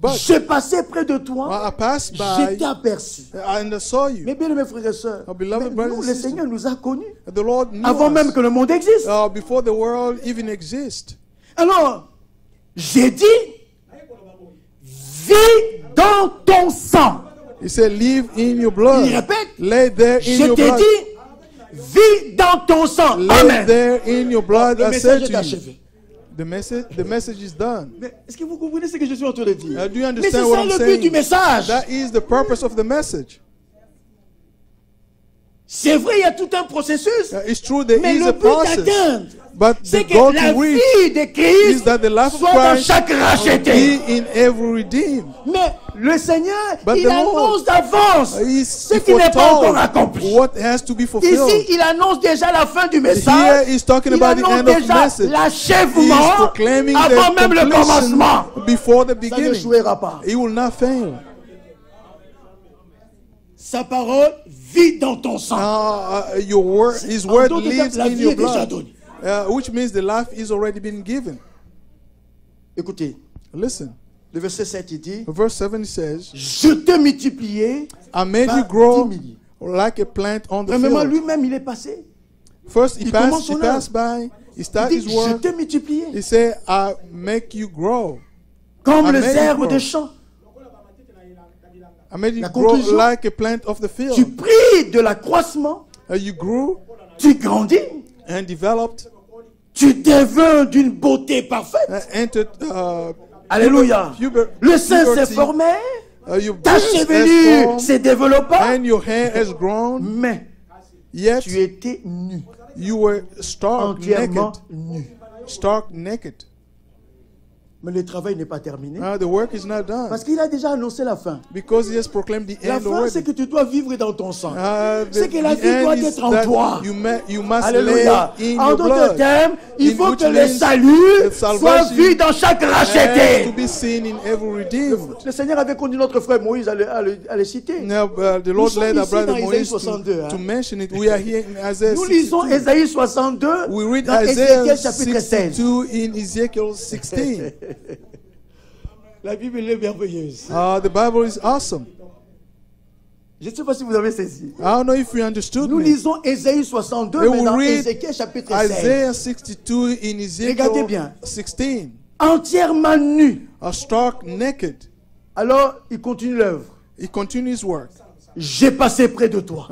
But je passais près de toi. I passed Je by t'ai aperçu. and I saw you. Mais bien, mes frères et sœurs, Our beloved mais brothers nous, and le sisters. Seigneur nous a connus The Lord knew avant us, même que le monde existe. before the world even exists. Alors, j'ai dit, vis dans ton sang. He said, live in your blood. Il répète, Lay there in je your t'ai blood. dit, vis dans ton sang. Lay Amen. there in your blood. Le I message said est to you. achevé. The message is done. Mais est-ce que vous comprenez ce que je suis en train de dire? Do you Mais c'est understand what ça I'm le but saying? du message. That is the purpose of the message. C'est vrai, il y a tout un processus. It's true there Mais is le a but process. d'atteindre, But c'est the que goal la to reach vie de is Christ that the life of soit dans Christ chaque racheté. be in every redeemed. Mais le Seigneur, But il the annonce Lord d'avance ce He qui n'est pas encore foretold accompli. what has to be fulfilled. Ici, il annonce déjà la fin du Here message. he's talking Il about the annonce end of the déjà message. He is l'achèvement proclaiming avant the même le commencement. completion before the Ça beginning. n'échouera pas. He will not fail. Sa parole vit dans ton sang. Your word, His En word d'autres lives termes, la in vie your est déjà blood, donnée. which means the life is already been given. Écoutez, Listen, le verset 7, il dit, verse 7 says, je te multiplié I made par you grow 10 milliers. like a plant on the Premièrement, field. lui-même, il est passé. First, he il commence passed son by, he Il started dit, his je work. te multiplié. He said, I make you grow. Comme I les made you herbes grow. des champs. I made you La grow conclusion, like a plant of the Tu field. pris de l'accroissement, You grew tu grandis, and developed, tu deviens d'une beauté parfaite. entered Alléluia. Le sein s'est puberty. formé, Your ta breast has chevelure formed, s'est développée, and your hair has grown, mais yet tu étais nu, you were stark entièrement naked. nu. Stark naked. Mais le travail n'est pas terminé. The work is not done. Parce qu'il a déjà annoncé la fin. Because he has proclaimed the La end fin, already. c'est que tu dois vivre dans ton sang. C'est que The la vie doit end is être en that toi. you must Alléluia. lay in En your d'autres blood. termes, il In faut which que le means salut the soit salvation vu dans chaque has to racheté. be seen in every redeemed. Le Seigneur avait conduit notre frère Moïse à le citer. Now, the Lord sommes led our ici brother dans Ésaïe Moïse 62, to mention it. We are here in Isaiah Nous lisons 62. Ésaïe 62 We read dans Isaiah Ézéchiel chapitre 16. 62 in Ezekiel 16. La Bible est merveilleuse. The Bible is awesome. Je ne sais pas si vous avez saisi. I don't know if you understood Nous me. lisons Ésaïe 62, We mais will dans read Ézéchiel chapitre 16. Isaiah 62 in Regardez Ezekiel bien. 16. Entièrement nu. Stark naked. Alors, il continue l'œuvre. He continues his work. J'ai passé près de toi.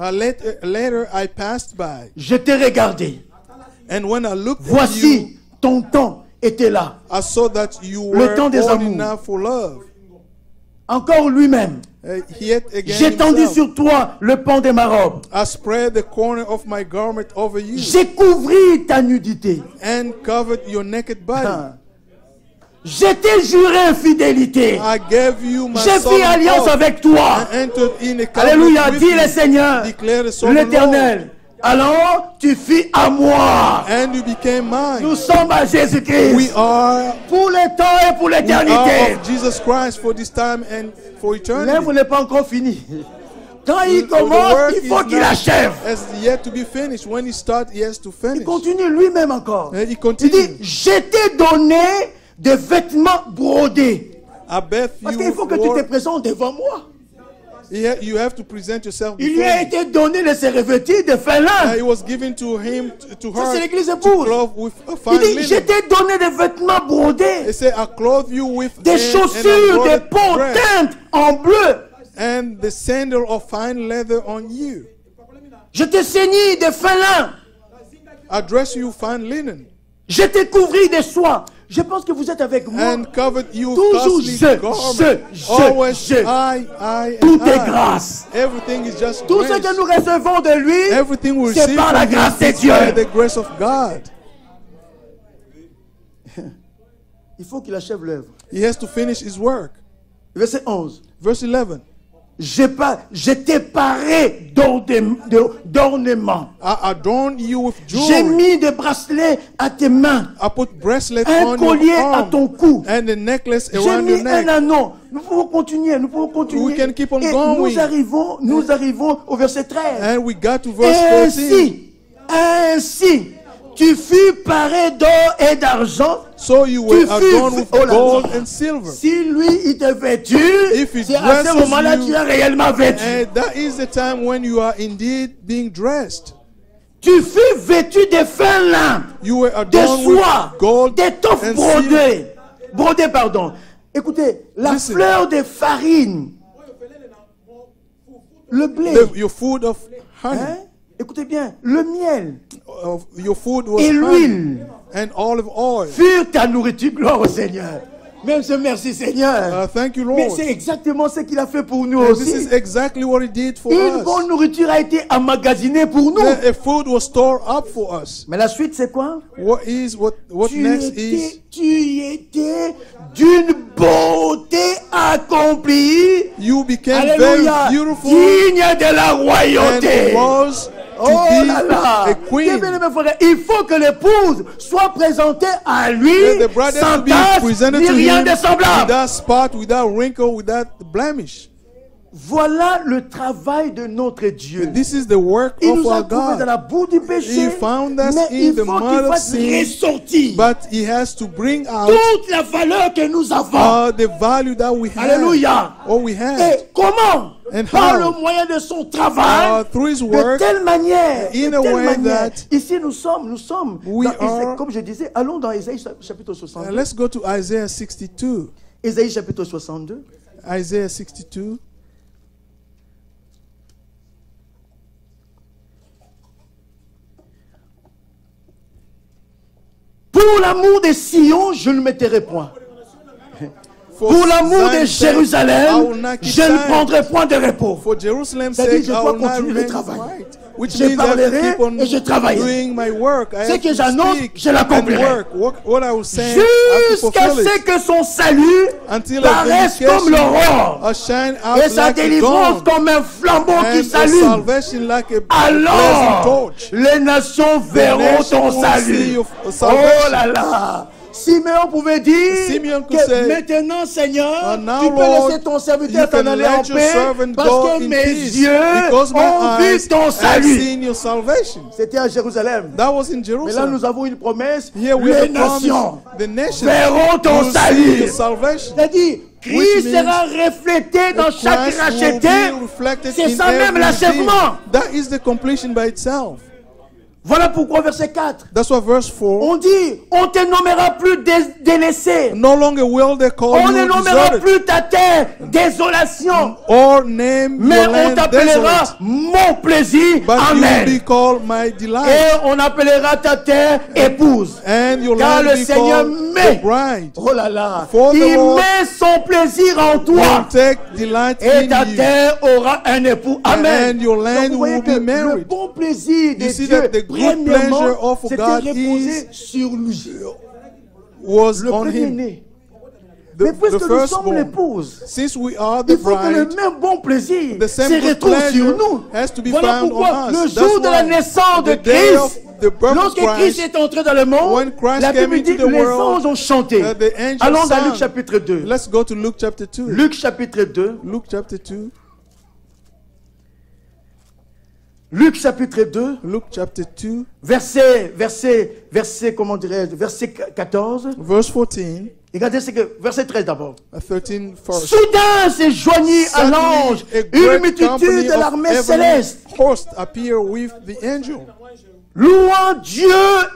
Later I passed by, Je t'ai regardé. and when I looked at you, Voici, ton temps était là. I saw that you Le were temps des old amours. enough for love. Encore lui-même. Yet again J'ai tendu himself, sur toi le pan de ma robe. I spread the corner of my garment over you J'ai couvert ta nudité. and covered your naked body. Je t'ai juré infidélité. I gave you my J'ai fait solemn alliance oath avec toi. and entered in a Alléluia, covenant with dit le you, Seigneur, declare the sovereign Lord, l'Éternel. Alors, tu fis à moi. and you became mine. Nous sommes à We Jésus-Christ. are Pour le temps et pour we are l'éternité. of Jesus Christ for this time and for eternity. L'œuvre n'est pas encore finie. Quand il The commence, work il faut is qu'il not- achève. has yet to be finished. When he starts, he has to Il finish. continue lui-même encore. He Il dit, continues. je t'ai donné des vêtements brodés. I bet Parce you qu'il faut que tu te wore- présentes devant moi. you have to present yourself Il lui before a me. été donné de se revêtir de fin lin. It was given to him, to Ça, her, c'est l'église to épouse. clothe with a Il fine dit, je linen. t'ai donné des vêtements He brodés, said, I clothe you with des an chaussures, des embroidered ponts dress, teintes en bleu. and the sandal of fine leather on you. Je t'ai ceigni de fin lin. I dress you fine linen, Je t'ai couvri de soie. Je pense que vous êtes avec moi. and covered you Toujours costly je. Always je. I, Tout and est I. grâce. Everything is just Tout ce grace. que nous recevons de lui, Everything we c'est receive par la from him grâce de is Dieu. by the grace of God. Il faut qu'il achève l'œuvre. He has to finish his work. Verset 11. Verse 11. Je t'ai paré d'ornements. I adorn you with J'ai jewelry. mis des bracelets à tes mains, I put bracelets un on collier your à arm ton cou. and a necklace J'ai around your mis un neck. anneau. Nous pouvons continuer, nous pouvons continuer. We can keep on Et going. nous arrivons au verset 13. And we got to verse 14. Ainsi, tu fus paré d'or et d'argent. So you Tu were fus, adorned with oh là là. gold and silver. Si lui, il te vêtu, If he c'est à ce dresses moment-là you- tu es réellement vêtu. And that is the time when you are indeed being dressed. Tu fus vêtu de fin lin, You were de adorned soie, with gold d'étoffe and brodée. silver. Brodée, pardon. Écoutez, la Listen. fleur de farine, le blé, Your food of honey. hein? Écoutez bien, le miel Your food was et honey. l'huile, and olive oil. furent ta nourriture. Gloire au Seigneur. Même ce merci Seigneur. Thank you, Mais Lord. c'est exactement ce qu'il a fait pour nous And this aussi. is exactly what He did for Une us. bonne nourriture a été emmagasinée pour nous. The food was stored up for us. Mais la suite, c'est quoi? What next is? Tu étais d'une beauté accomplie. You became Alléluia. very beautiful Digne de la and royauté. was to Oh là be là. a Bien, queen. bien, bien, frère, il faut que l'épouse soit présentée à lui The brother sans to be tache presented ni to rien him de semblable. without spot, without wrinkle, without blemish. Voilà le travail de notre Dieu. This is the work Il of nous a our trouvés dans God. la boue du péché, He found us mais in il the faut mud qu'il of fasse sin, ressortir but He has to bring out toute la valeur que nous avons. the value that we have. Alléluia. What we have. Et comment? And Par how? le moyen de son travail, Through His de work, telle manière, in de a telle way manière. that Ici nous sommes we are- comme je disais, allons dans Ésaïe chapitre 62. let's go to Isaiah 62. Ésaïe chapitre 62. Isaiah 62. Pour l'amour de Sion, je ne me tairai point. Pour l'amour de Zion's sake, I will Jérusalem, not keep je ne silent. prendrai point de repos. For Jerusalem's C'est-à-dire, sake, je I dois will not continuer de remain travailler. quiet. Which Je means I have to parlerai keep on et je travaillerai. doing my work. I Ce have que to j'annonce, speak je l'accomplirai. and work. What I will say, I have to Jusqu'à fulfill ce it. que son salut Until paraisse comme l'aurore shine out et sa like a délivrance dawn, comme un flambeau qui and a s'allume. salvation like a blazing Alors, torch. les nations verront nations ton will see salut. your Oh salvation. là là. Simeon pouvait dire Simeon could que say, maintenant, Seigneur, now, tu peux Lord, laisser ton serviteur you t'en can aller en let your paix servant parce go que in mes peace, yeux because my ont vu eyes ton have salut. seen your salvation. C'était à Jérusalem. That was in Mais là, Jerusalem. nous avons une promesse. Here we have Les a promise. nations The nations verront ton will see salut. your salvation. C'est-à-dire, Which Christ means sera reflété dans chaque Christ will racheté. be reflected C'est in ça même every l'achèvement. redeemed. That is the completion by itself. Voilà pourquoi verset 4. That's why verse 4. On dit, on te nommera plus délaissé. No longer will they call On ne you nommera deserted, plus ta terre désolation. or name Mais your on land t'appellera desolate. mon plaisir. But you will Amen. be called my delight, Et on appellera ta terre épouse. and your Car land le will be Seigneur called met. the bride. Oh là là. For the Il Lord met son plaisir en Will toi. take delight Et in ta you, terre aura un époux. Amen. and your land Donc, vous voyez will que be le married. bon plaisir de You see Dieu, that the good premièrement, pleasure of c'était God reposé sur lui. Was Le on him. premier-né. Mais The puisque nous sommes firstborn. l'épouse, Since we are the il faut que le bride, même bon plaisir the same se good retrouve sur pleasure nous. has to be Voilà found pourquoi on us. le That's jour de la why naissance de the day of Christ, the birth of lorsque Christ Christ, est entré dans le monde, when Christ la came Bible dit into the les world, anges ont chanté. the angels Allons dans sang. Luc chapitre 2. Let's go to Luke chapter 2. Luc chapitre 2. Luke chapter 2. Luc chapitre 2. Luke chapter 2, Verset, comment dirais-je, verset 14. verse 14. Regardez ce que, verset 13 d'abord. 13 first. Soudain se joignit à Suddenly, l'ange a une great multitude company de of l'armée heavenly céleste, hosts appear with the angel, louant Dieu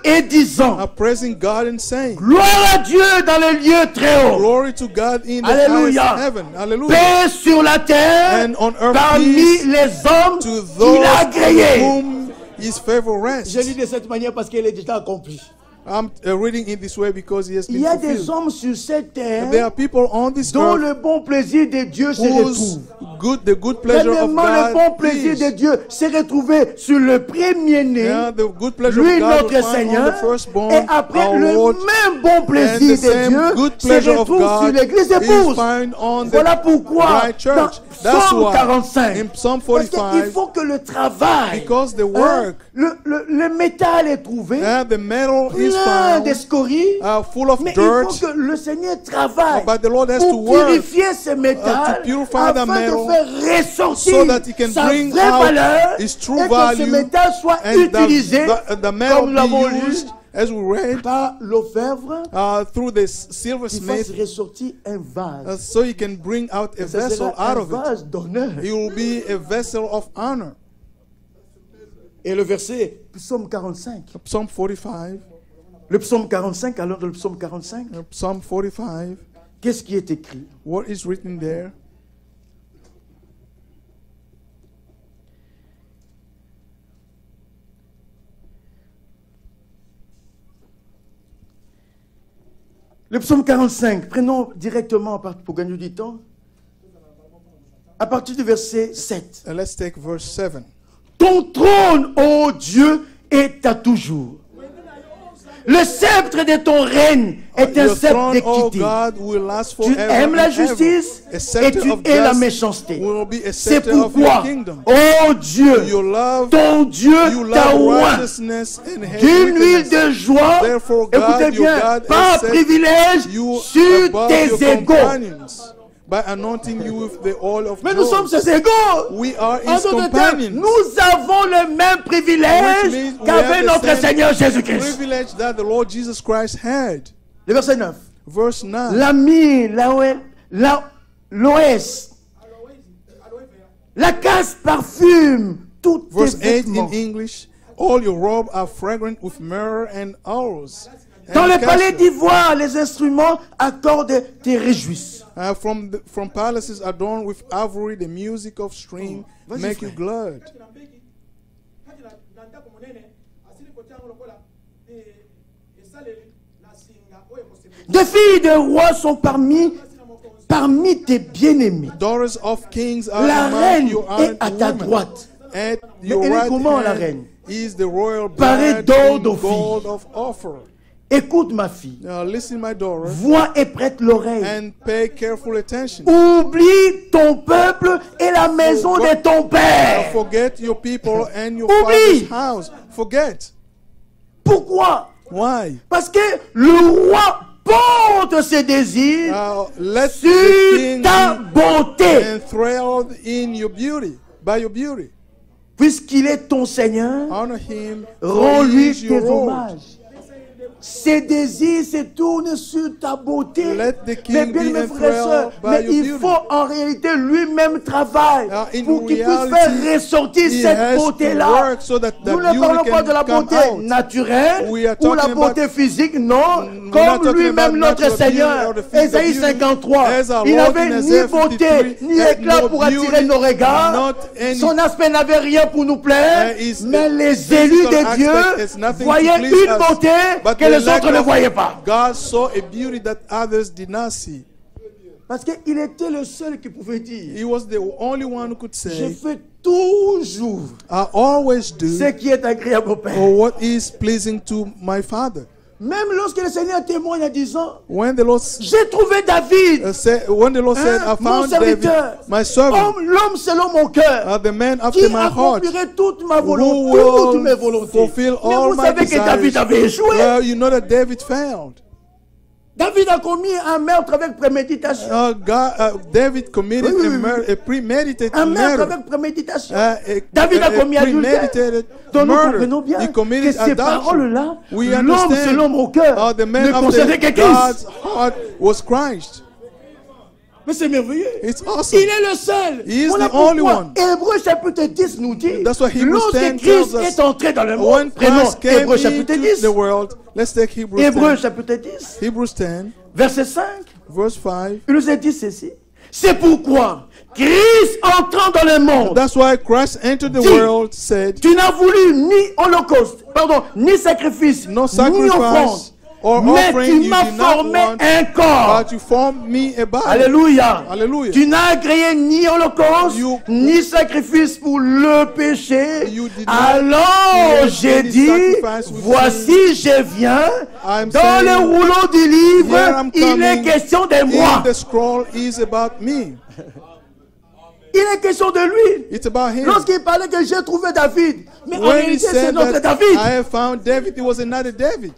et disant, are praising God and saying, gloire à Dieu dans les lieux très hauts, glory to God in the Alléluia. highest heaven. Hallelujah. paix sur la terre And on earth parmi peace les hommes to qu'il a those agréés. whom his favor rests. Je lis de cette manière parce qu'elle est déjà accomplie. I'm reading it this way because he has Il been y a des fulfilled. hommes sur cette terre There are people on this dont earth le bon plaisir de Dieu se whose retrouve. the good pleasure of Premièrement, le bon God plaisir de is. Dieu s'est retrouvé sur le premier-né, Yeah, the good pleasure lui of God notre will find on Seigneur, the firstborn, et après our le Lord, même bon and plaisir the de same Dieu good se pleasure of retrouve sur God l'église is épouse. found on the Voilà pourquoi bride dans church. That's Psaume why 45, in Psalm parce qu'il 45, faut que le travail, because the work, le métal est trouvé, the metal is plein found, d'escories, full of mais il faut dirt, que le Seigneur travaille but the Lord has to pour work purifier ce métal to purify the afin metal de faire ressortir so that he can sa bring vraie out valeur his et true que ce value métal soit and utilisé the metal comme nous l'avons be lu used, as we read, par l'orfèvre through the silversmith, qui fasse ressortir un vase. so he can bring out a Ce vessel sera out un of it. vase d'honneur. He will be a vessel of honor. Et le verset, psaume 45. Psalm 45. Le psaume 45, allons dans le psaume 45. Psalm 45. Qu'est-ce qui est écrit? What is written there? Le psaume 45, prenons directement pour gagner du temps. À partir du verset 7. And let's take verse 7. Ton trône, ô Dieu, est à toujours. Le sceptre de ton règne est un Your sceptre throne, oh d'équité. God, will last Tu forever aimes la and ever. justice A et scepter tu of hais la justice méchanceté. will be a C'est scepter of your pourquoi, kingdom. ô Dieu, You love, ton Dieu you t'a love oint righteousness and hate d'une huile wickedness. de joie. Therefore, God, Écoutez your bien, God, par has set privilège you sur above tes your égaux. companions by anointing you with the oil of Mais nous sommes joy. ses égaux. We are En his d'autres termes, companions. nous avons le même Which privilège means we qu'avait have the notre same Seigneur Jésus-Christ. privilege that the Lord Jesus Christ had. Le verset 9. Verse 9. La myrrhe, l'OS, la casse parfume, tout tes Verse 8 vêtements. in English. All your robes are fragrant with myrrh and aloes. Dans and les palais cassia. d'ivoire, les instruments accordent tes réjouisses. From palaces adorned with ivory, the music of string Vas-y, make you frère. glad. Des filles de rois sont parmi tes bien-aimés. Daughters of kings are La among reine your est à honored ta women. droite. At your elle est right comment, la hand reine? is the royal Parée bride d'or in d'Ophir. gold of Ophir. Écoute ma fille, Now listen, my daughter, vois et prête l'oreille. and pay careful attention. Oublie ton peuple et la maison de ton père. Forget your people and your Oublie. father's house. Forget. Pourquoi? Why? Parce que le roi porte ses désirs Let the sur king ta be beauté. enthralled in your beauty, by your beauty. Puisqu'il est ton Seigneur, Honor him, for he rends-lui is your tes Lord. hommages. Ses désirs se tournent sur ta beauté. Let the king Mais bien, be mes frères et sœurs, enthralled by mais your il beauty. faut en réalité lui-même travailler In pour qu'il puisse reality, faire ressortir he cette has to beauté-là. work so that Nous the ne parlons beauty pas can de la come beauté out. naturelle We are ou la talking beauté physique, non. not Comme talking lui-même about notre natural Seigneur, beauty or the physical Ésaïe beauty. 53, As our il Lord n'avait in ni Isaiah beauté 53 ni had éclat no pour attirer beauty, nos regards. not any Son aspect n'avait rien pour nous plaire, his mais les élus physical de Dieu aspect has nothing to voyaient please une us. beauté But que the les lack autres ne of voyaient pas. God saw a beauty that others did not see. Parce qu'il était le seul qui pouvait dire, He was the only one who could je say, fais toujours I always do ce qui est agréable au Père. or what is pleasing to my Father. Même lorsque le Seigneur témoigne en disant, When the Lord j'ai trouvé David, said, I mon found David, serviteur, my servant, l'homme selon mon cœur, the man qui after my heart, accomplirait toute ma who volonté, toutes mes will volontés. fulfill Mais all vous my savez que David desires. avait échoué. Well, you know that David failed. David a commis un meurtre avec préméditation. David committed Oui, oui, oui. a premeditated Un meurtre murder. avec préméditation. David a commis adultère. premeditated Donc nous murder. comprenons bien He que committed ces adultery. paroles-là, We l'homme understand selon mon cœur, the man ne concernait que after God's Christ. heart was Christ. Mais c'est merveilleux. It's awesome. Il est le seul. He is Voilà the only pourquoi one. Hébreux chapitre 10 nous dit, That's what Hebrews lorsque 10 Christ tells us. est entré dans le When monde, prenons Christ came Hébreux chapitre into 10, the world, let's take Hebrews Hébreux 10. chapitre 10, Hebrews 10, verset 5, verse 5. il nous a dit ceci. C'est pourquoi Christ entrant dans le monde, That's why Christ entered the Dit, world, said, tu n'as voulu ni holocauste, pardon, ni sacrifice, no ni sacrifice offrande, or mais offering tu you m'as did not formé want, un corps. but you formed me a body. Alléluia. Hallelujah. Tu n'as agréé ni holocauste, ni sacrifice pour le péché. You did not Alors create j'ai any dit, sacrifice with voici je viens. I'm Dans saying, le rouleau du livre, here I'm il est coming. question de moi. In the scroll is about me. Il est question de lui. It's about him. Lorsqu'il parlait que j'ai trouvé David. Mais en When he réalité, c'est said notre that David. I have found David, it was another David.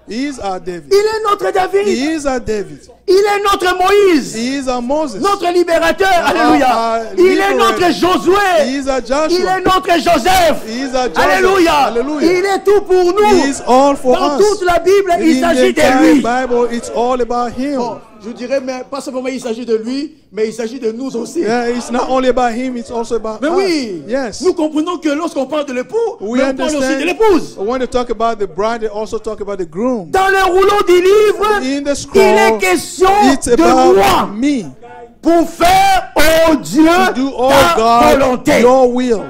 He is our David. Il est notre David. He is our David. Il est notre Moïse. He is our Moses. Notre libérateur. Alléluia. Il est notre He Josué. is our Il Joshua. est notre Joseph. He is our Joseph. Alléluia. Hallelujah. Il est tout pour He nous. is all for Dans us. toute la Bible, il In the s'agit de entire lui. Bible, it's all about him. Bon, je dirais, mais pas seulement il s'agit de lui, mais il s'agit de nous aussi. Yeah, it's not only about him, it's also about Mais us. oui, Yes. nous comprenons que lorsqu'on parle de l'époux, We mais on parle aussi de understand. l'épouse. When they talk about the bride, they also talk about the groom. Dans le rouleau du livre, In the il scroll, est question it's de about moi me pour faire, oh Dieu, to do, oh ta God, volonté. your will.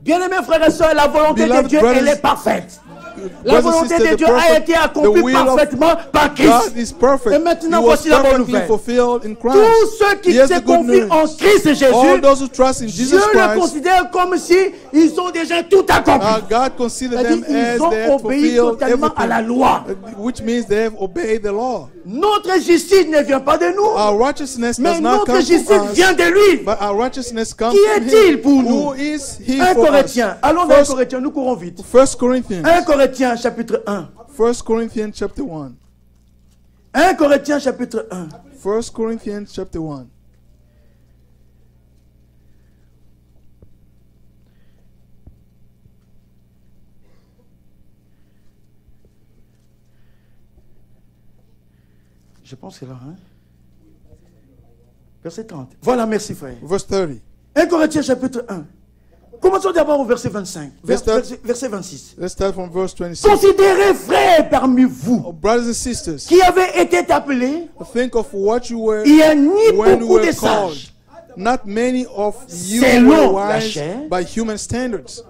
Bien-aimés frères et sœurs, la volonté de Beloved Dieu, brothers, elle est parfaite. La volonté de Dieu a été accomplie parfaitement par Christ. God is perfect. Et maintenant, He was voici la bonne perfectly nouvelle. fulfilled in Christ. Tous ceux qui Here's se the good confient news. en Christ All Jésus, those who trust in Dieu Jesus les Christ, considère comme si ils ont déjà tout accompli. God considers C'est-à-dire them as ils ont they have obéi fulfilled totalement à la loi. which means they have obeyed the law. Notre justice ne vient pas de nous, Our righteousness mais does not notre come justice from us, vient de lui. but our righteousness comes Qui from est-il Him. pour nous? Who is He 1 for us? Corinthiens, allons dans 1 First, Corinthiens, nous courons vite. 1 Corinthians, 1 Corinthiens chapitre 1. 1 Corinthians chapter 1. 1 Corinthiens chapitre 1. 1 Corinthians chapter 1. Je pense que là, hein? Verset 30. Voilà, merci frère. Verse 30. 1 Corinthiens chapitre 1. Commençons d'abord au verset 25. Verset 26. Let's start from verse 26. Considérez frères parmi vous Oh, brothers and sisters, qui avaient été appelés, think of what you were il y a ni when you beaucoup de were called. sages, Not many of you Selon were la wise chair. by human standards.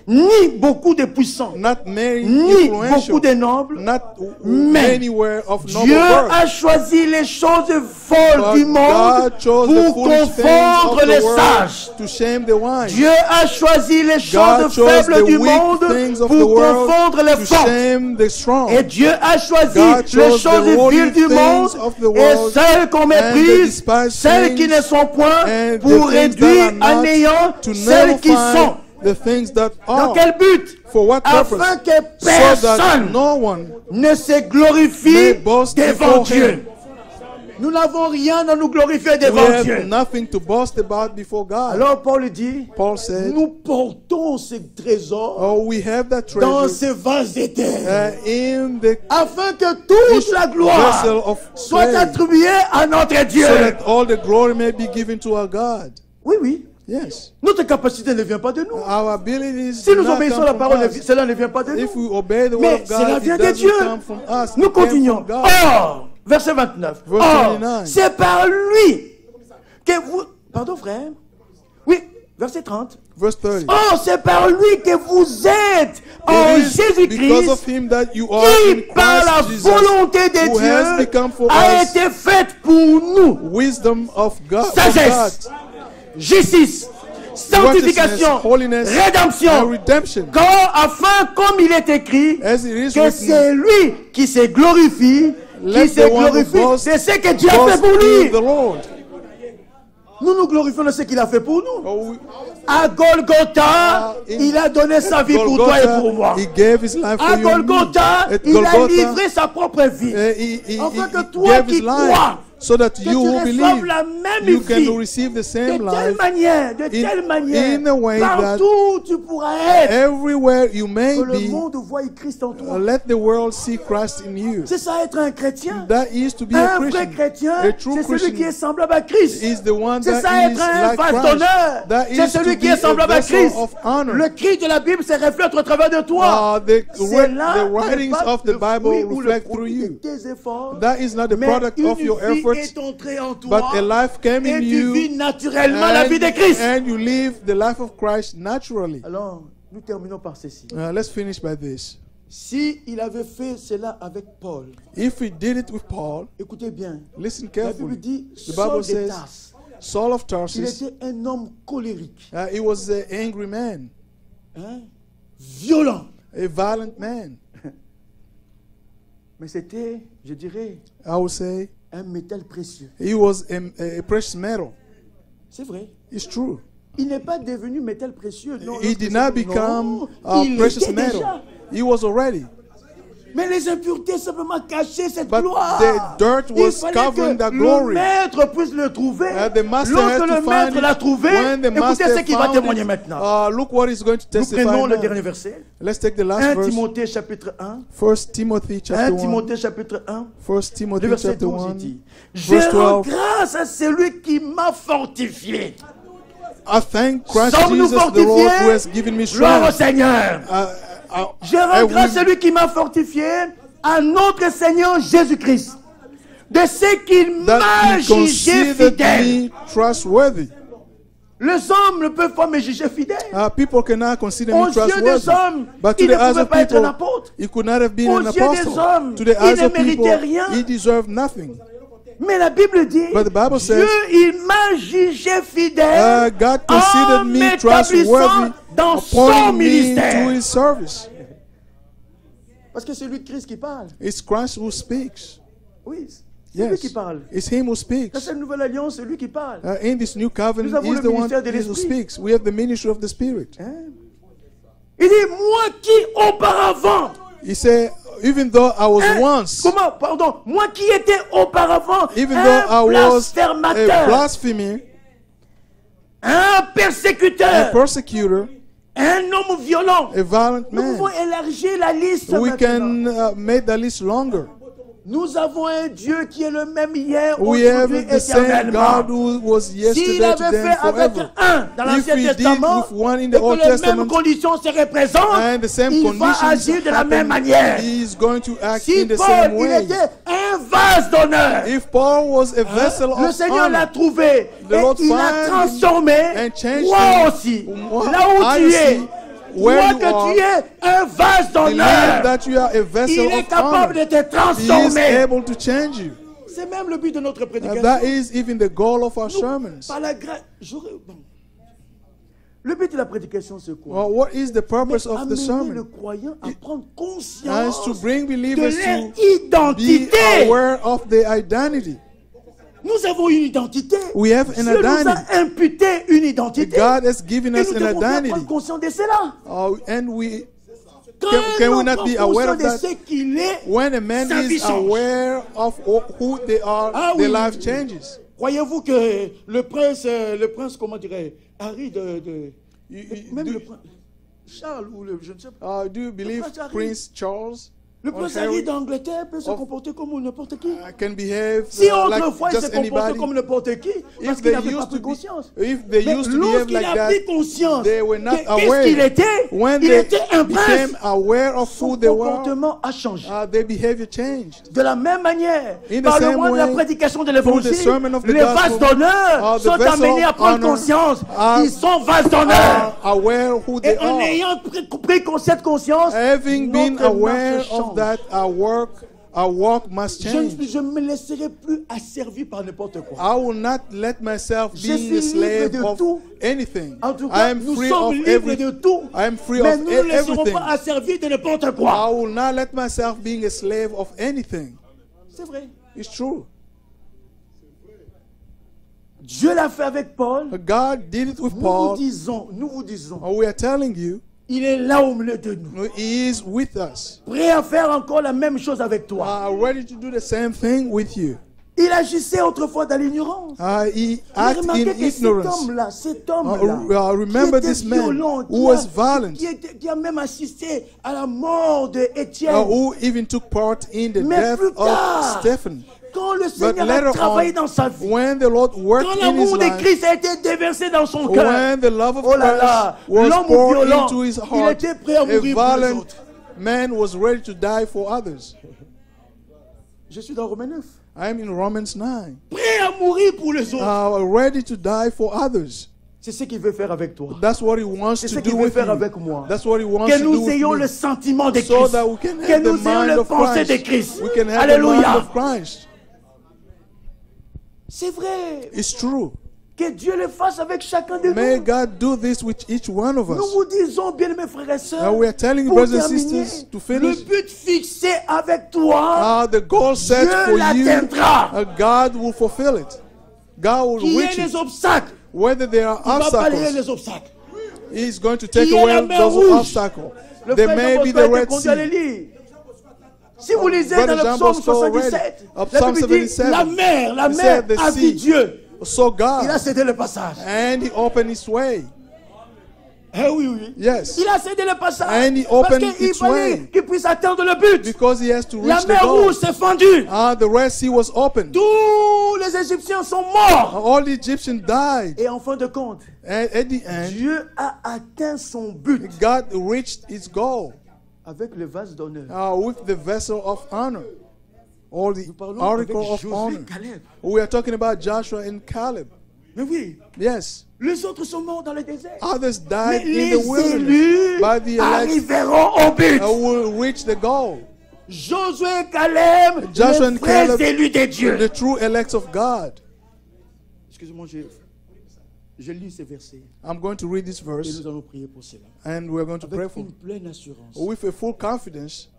ni beaucoup de puissants, Not many ni influential. beaucoup de nobles. Not Mais many were of noble Dieu birth. a choisi les choses folles But du monde God chose the pour foolish things confondre of the les world sages. to shame the wise. Dieu a choisi les choses God chose faibles the du weak monde things of pour the world confondre les to forts. shame the strong. Et Dieu a choisi God les chose choses the worldly viles du monde things of the et world celles qu'on and the méprise, despised celles qui things ne sont point, and the pour things that réduire are not, à néant to celles qui nullify sont. the things that Dans are. quel but? For what purpose? Afin que So that personne no one ne se may glorifie boast devant before Dieu. Him. Nous n'avons rien à nous glorifier We devant have Dieu. nothing to boast about before God. Alors Paul dit, Paul said, nous portons ce trésor oh, we have that dans treasure ce vase d'éther, in the afin que toute la gloire vessel of soit clay, attribuée à notre Dieu. so that all the glory may be given to our God. Oui, oui. Yes. Notre capacité ne vient pas de nous. Our abilities Si do nous not obéissons come à la from parole, us. cela ne vient pas de If nous. we obey the Mais word of cela God, vient it de doesn't Dieu. come from us. Nous It came continuons. from God. Or, verset 29. Verse Or, 29. c'est par lui que vous... Pardon, frère. Oui, verset 30. Verse 30. Or, c'est par lui que vous êtes en It is because Jésus-Christ, of him that you are qui, in par la Christ Jesus, volonté de who has Dieu, become for a us été faite pour nous. wisdom of God. Sagesse, justice, sanctification, righteousness, holiness, and rédemption. redemption. Car, afin, comme il est écrit, As it is que written, c'est lui qui se glorifie, let qui se the one who glorifie boasts de ce que Dieu a fait boast pour in lui. the Lord. Nous nous glorifions de ce qu'il a fait pour nous. Oh, À Golgotha, in il a donné sa vie pour toi et pour moi. He gave his life À for you and me. Golgotha, At il a Golgotha, livré sa propre vie. he Afin que toi gave qui his life crois, so that que you tu who reçoives believe, la même you vie. can receive the De same telle life manière, in a way that partout où tu pourras être, everywhere you may que le be. monde voie Christ en toi. Let the world see Christ in you. C'est ça être un chrétien. That is to be a Un vrai Christian. chrétien, A true c'est celui qui est Christian semblable à Christ. is the one C'est that ça is être un like vase Christ. d'honneur. That C'est is celui to qui be est a semblable à vessel Christ. of honor. Le cri de la Bible se reflète au travers de toi. C'est là The writings le of the Bible fruit ou le reflect through produit de you. tes efforts. That is not the Mais product une of your vie efforts, est entrée en toi but a life came et in tu you, vis naturellement la vie de Christ. and you live the life of Christ naturally. Alors, nous terminons par ceci. Let's finish by this. Si il avait fait cela avec Paul, If he did it with Paul, écoutez bien, listen la Bible carefully. dit The Saul Bible de says Tarse, Saul of il Tarsus, était un homme colérique, he was an angry man, hein, violent. a violent man. Mais c'était, je dirais, I would say un métal précieux. he was a precious metal. C'est vrai. It's true. Il n'est pas devenu métal précieux. Non, He did not become a il precious était metal. déjà. He was already. Mais les impuretés simplement cachaient cette But gloire. the dirt Il was fallait covering que that glory. le maître puisse le trouver. The master Lorsque had to le find maître it. l'a trouvé, When the écoutez master ce qu'il va found témoigner it, maintenant. look what he's going to Nous testify prenons le now. dernier verset. Let's take the last 1 verse. Timothée chapitre 1. 1 Timothy chapter 1 1. Timothée chapitre 1. 1 Le Timothy verset chapter 12, 1. il dit, je Verse rends 12. grâce à celui qui m'a fortifié. I thank Christ Sommes-nous Jesus the Lord who fortifiés? has given me Gloire au strength. Seigneur. Je rends grâce à celui qui m'a fortifié, à notre Seigneur Jésus-Christ, de ce qu'il that m'a he jugé considered fidèle. me trustworthy. Les hommes ne peuvent pas me juger fidèle. People cannot consider Aux me yeux des trustworthy. hommes, But to il the ne eyes pouvait of pas être un people, apôtre. he could not have been Aux an yeux des apostle. hommes, To the il eyes ne of people, méritait rien. he deserved nothing. Mais la Bible dit, But the Bible Dieu, says, il m'a jugé fidèle God en considered me m'établissant trustworthy, dans son appointing me ministère. to his service. Parce que c'est lui Christ qui parle. It's Christ who speaks. Oui, c'est lui Yes, qui parle. it's him who Dans speaks. cette nouvelle alliance, c'est lui qui parle. In this new covenant, Nous avons he's le the one ministère de who l'Esprit. speaks. We have the ministry of the Spirit. Hein? Il dit, moi qui auparavant, He said, even though I was once, comment, pardon, moi qui étais auparavant even though I un was a blasphémateur, blasphemer, un a persécuteur, persecutor, un homme violent. a violent Nous pouvons man, élargir la liste we maintenant. can make the list longer. Nous avons un Dieu qui est le même hier, We have aujourd'hui, the same éternellement. God who was S'il yesterday, avait today, fait and avec forever. un dans If l'Ancien he did Testament, with one in et the que Old les mêmes Testament, conditions se représentent, and the same il va conditions agir de la happen, même manière. he is going to act Si in the Paul, same il way. était un vase d'honneur, If Paul was a vessel le of Seigneur l'a honor, trouvé the et Lord il l'a found him transformé. and changed Moi him. aussi, What là où I tu es, see, where vois you que are, tu es un vase believe d'honneur. that you are a vessel Il est of capable de honor. te He is transformer. able to change you. C'est même le but de notre prédication. That is even the goal of our Nous, sermons. par la grâce, bon. Le but de la prédication, c'est quoi? Well, what is the purpose of the Amener le sermon? croyant à prendre And conscience to bring de believers leur to be identité. aware of their identity. Nous avons une identité. We have an Dieu nous identity. a imputé une identité. God has given Et us nous an devons bien identity. prendre conscience de cela. And we Quand can on we not prend be aware of conscience de that? ce qu'il est, When a man sa vie is change. aware of who they are, Ah their oui. life changes. Croyez-vous que le prince, comment dirais Harry même do- le prince Charles ou je ne sais pas. Do you believe Prince Harry. Prince Charles Le or prince Harry Harry d'Angleterre peut se of- comporter comme n'importe qui. can behave Si like autrefois il se just comportait anybody? comme n'importe qui, parce If qu'il they n'avait pas used pris to conscience. be, if they Mais used to behave lorsqu'il like a that, pris conscience they were not qu'est-ce aware. qu'il était, When il they était un prince. became aware of Son who they were, comportement a changé. their behavior changed. De la même manière, In the par le same moyen de la way, prédication de through the l'évangile, sermon of the les vases gospel, d'honneur the sont vessel amenés à of prendre honor conscience. are- Ils sont vases d'honneur. Are aware who they Et en are. ayant pris cette conscience, Having been notre aware marche change. of that, our walk must change. Je ne me laisserai plus asservir par n'importe quoi. I will not let myself Je be suis a slave libre de of tout. anything. En tout I cas, am nous free sommes of libres everything. de tout. I am free Mais of nous ne laisserons everything. pas asservir de n'importe I quoi. will not let myself being a slave of anything. C'est vrai. It's true. Dieu l'a fait avec Paul. God did it with Nous Paul. vous disons, We are telling you, il est là au milieu de nous. He is with us. Prêt à faire encore la même chose avec toi. Ready to do the same thing with you. Il agissait autrefois dans l'ignorance. He Mais acted remarquez in que ignorance. cet homme-là, Remember qui était this man violent, who was violent, qui a même assisté à la mort d'Étienne. who even took part in the Mais death plus tard, of Stephen. quand le But Seigneur later a travaillé on, dans sa vie, when the Lord worked quand in his l'amour de life, Christ a été déversé dans son cœur, when the love of oh là là, Christ was l'homme poured violent, into his il heart, était prêt à a mourir pour les violent autres. man was ready to die for others. Je suis dans Romains 9. I am in Romans 9. Prêt à mourir pour les autres. Ready to die for others. C'est ce qu'il veut faire avec toi. That's what he wants C'est to ce do qu'il veut with faire you. avec moi. That's what he wants Que to do nous with ayons me. le sentiment de So Christ. that we can Que have the nous ayons mind le of pensée de Christ. Christ. We can have the mind Alléluia. of Christ. C'est vrai. It's true. Que Dieu le fasse avec chacun de May nous. God do this with each one of Nous us. vous disons, bien mes frères et sœurs, Now we are telling you, pour brothers and terminer, sisters, to finish. le but fixé avec toi, The goal set Dieu for you, l'atteindra. God will fulfill it. God will qu'il y reach ait it. les obstacles, Whether there are il va balayer obstacles, les obstacles. He's going to take Qu'il y ait la away mer those rouge. obstacles. Le There frère may Jean be Bosco the a été Red conduit à les Sea. lire. Si vous lisez Brother dans le Jean psaume Bosco read 77, of la Psalm Bible dit, 77. la mer He said the a vu sea. Dieu. So Il a God, cédé le passage. and He opened His way. Eh oui, oui. Yes. Il a cédé le passage. And he Parce opened qu'il its fallait way. qu'il puisse atteindre le but. Because He has to La reach the mer goal. rouge s'est fendue. The Red Sea was opened. Tous les Égyptiens sont morts. All the Egyptians died. Et en fin de compte, And at the end, Dieu a atteint son but God reached its goal avec le vase d'honneur. with the vessel of honor, or the Nous parlons article avec of Josué, honor. Caleb. We are talking about Joshua and Caleb. Mais oui, Yes. les autres sont morts dans le désert. Others Mais died in les the wilderness. élus But the elect arriveront au but. will reach the goal. Josué et Caleb, Joshua les and vrais Caleb, élus de Dieu. the true elects of God. Excusez-moi, je lis ces versets. I'm going to read this Et verse, nous allons prier pour cela. and we're going to pray Avec for une pleine assurance. with a full confidence.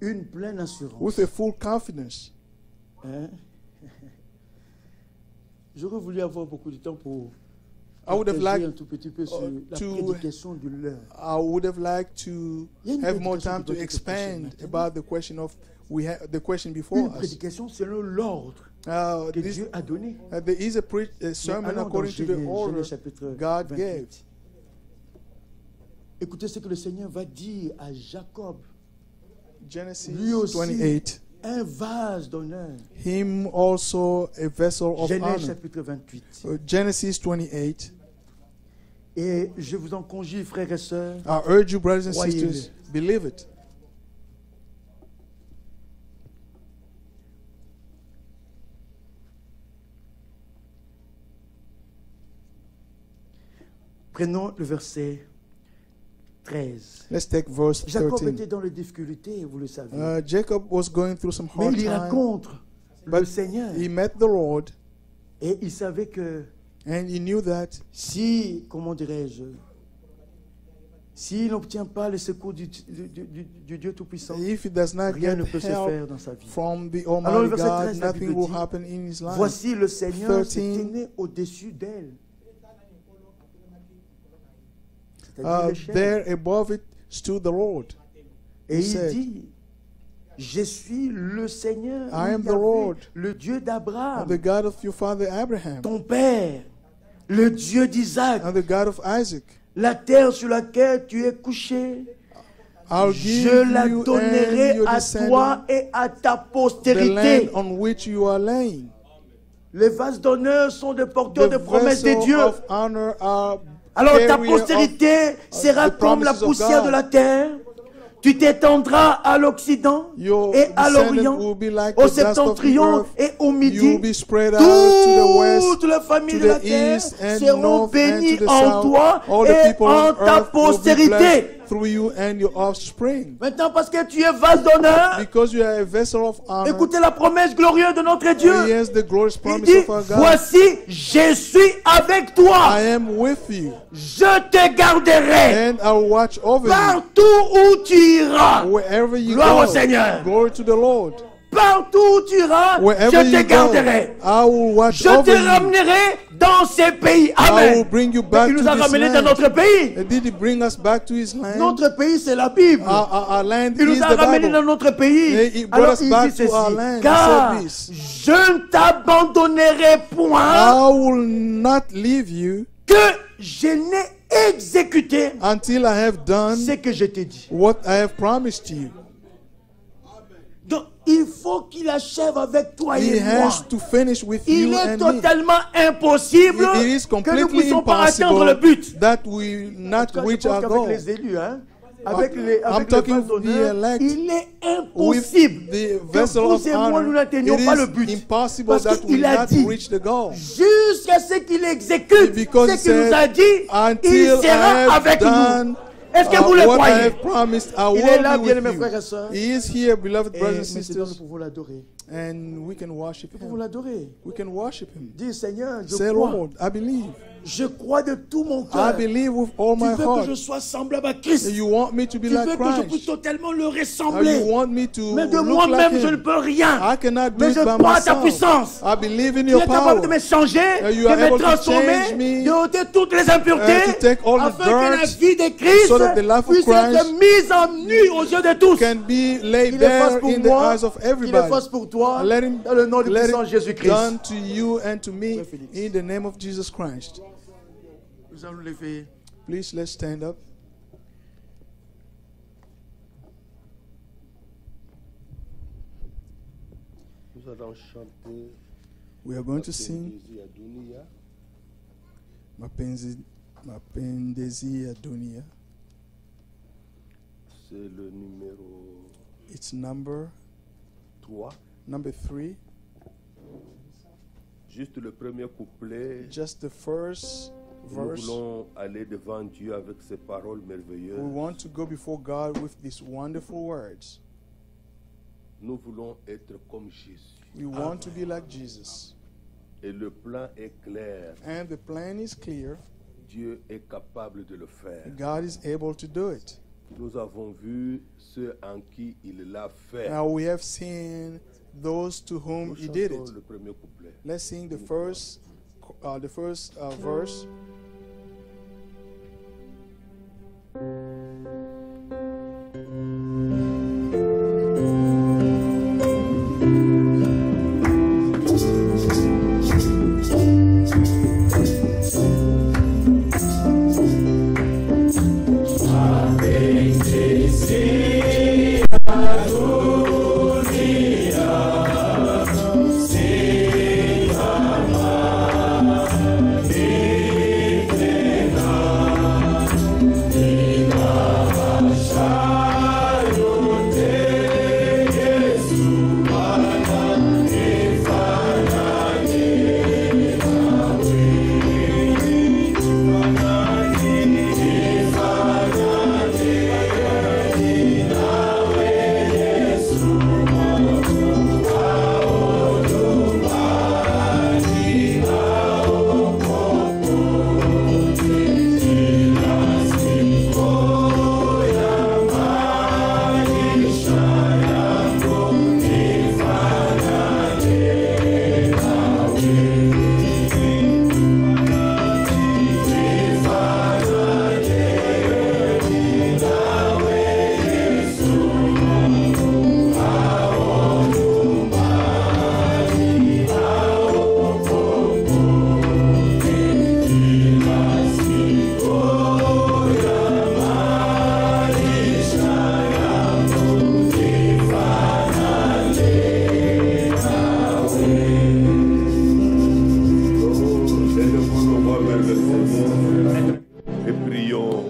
Une pleine assurance. With a full confidence. Hein? J'aurais voulu avoir beaucoup de temps pour I would have partager liked un tout petit peu sur la to- prédication de l'heure. I would have liked to Il y a une have more prédication time qui to doit être expand prêchée about the question of the question before Une us. prédication selon l'ordre que This, Dieu a donné. there is a sermon Mais allons dans according to the Genèse, order Genèse chapitre God 28. gave. Écoutez ce que le Seigneur va dire à Jacob. Genesis Lui aussi, 28. un vase d'honneur. Him also a vessel of Genèse honor. chapitre 28. Genesis 28. Et je vous en conjure, frères et sœurs, I urge you, brothers and Croyez-le. sisters, believe it. prenons le verset 13. Let's take verse Jacob 13. était dans les difficultés, vous le savez. Jacob was going through some Mais hard il y time, rencontre le but Seigneur. he met the Lord, Et il savait que and he knew that si, comment dirais-je, s'il n'obtient pas le secours du Dieu Tout-Puissant, if he does not rien get ne peut se help faire dans sa vie. from the Alors, le Almighty verset God, 13, la nothing Bible will dit, happen in his life. voici le Seigneur se 13. tenait au-dessus d'elle. C'est-à-dire l'échelle. There above it stood the Lord. Et he il said, dit, je suis le Seigneur, I am the Yahvé, Lord, le Dieu d'Abraham, the God of your father Abraham, ton père, le Dieu d'Isaac, and the God of Isaac. la terre sur laquelle tu es couché, I'll give je la you and donnerai your à descendants toi et à ta the postérité. land on which you are laying. Les vases d'honneur sont des porteurs The de promesses de vessel Dieu. of honor are Alors ta carrier of postérité sera the comme la promises of poussière God. de la terre. Tu t'étendras à l'Occident Your et à descendant l'Orient, will be like au the dust of the septentrion earth. et au You midi. will be spread out to the west, Toutes les familles to de la the terre east and seront north and bénies to the en south. toi All the et people en on ta earth will be postérité. blessed through you and your offspring. Maintenant, parce que tu es vase d'honneur, Because you are a vessel of honor. écoutez la promesse glorieuse de notre Dieu. Yes, the glorious Il promise dit, of our God. voici, je suis avec toi. I am with you, Je te garderai and I'll watch over you partout où tu iras. wherever you Gloire au go. Seigneur. Glory to the Lord. Partout où tu iras, Wherever je te you go, garderai. I will watch Je te over you. ramènerai dans ces pays. I will Amen. bring you Mais back il to nous a this ramenés dans land. notre pays. And did he bring us back to his land? Notre pays, c'est la Bible. Our land Il is nous a the ramenés dans Bible. notre pays. And he brought Alors us il back dit to ceci, our land. He car said this. je ne t'abandonnerai point I will not leave you que je n'ai exécuté until I have done ce que je t'ai dit. what I have promised you. Donc, il faut qu'il achève avec toi He et moi. has to finish with Il you est and me. totalement impossible It is que nous ne completely puissions pas atteindre le but. impossible that we not En tout cas, je reach pense our qu'avec goal. les élus, hein, avec les I'm talking vases of the d'honneur, elect. il est With impossible the que vessel vous of et moi nous honor, n'atteignions it pas le but. is impossible Parce that we qu'il a not dit, reach the goal. jusqu'à ce qu'il exécute Because he ce qu'il nous a said, dit, il until I sera have avec done nous. Est-ce que vous le what I croyez? have promised, I Il est will là, be bien-aimés with frères et you. sœurs. He is here, beloved Et brothers and maintenant, nous sisters, pouvons l'adorer. and we can worship Nous pouvons Him. l'adorer. We can worship Him. Dis, Seigneur, je Say, crois. Lord, I believe. Je crois de tout mon I cœur. believe with all Tu my veux que je heart. sois semblable à Christ. You want me to be Tu veux like que je puisse Christ. totalement le You ressembler. want me to Mais de look moi-même, like je ne Him. peux rien. I cannot do Mais it je by crois à ta myself. puissance. I believe in Tu your es capable de power. me changer, You de are me able to transformer, change me, de ôter toutes les impuretés, to take all the afin que la dirt, vie de Christ so that the life of puisse être Christ mise en nu aux yeux de tous. can be laid Qu'il le fasse bare pour in the moi, eyes of qu'il le everybody. fasse pour toi, Let him, dans le nom du let puissant it Jésus-Christ. done to you and to me Frère Félix. in the name of Jesus Christ. Nous allons lever. Please, let's stand up. Nous allons chanter We are going to sing Mapenzi ya Dunia. Mapendezi ya Dunia. C'est le numéro It's number 3. 3. Juste le premier couplet. Just the first Nous verse. voulons aller devant Dieu avec ces paroles merveilleuses. We want to go before God with these wonderful words. Nous voulons être comme Jésus. We want to be like Jesus. Et le plan est clair. And the plan is clear. Dieu est capable de le faire. God is able to do it. Nous avons vu ceux en qui il l'a fait. Now we have seen those to whom Nous he did chantons it. le premier couplet. Let's sing the first verse. Et prions.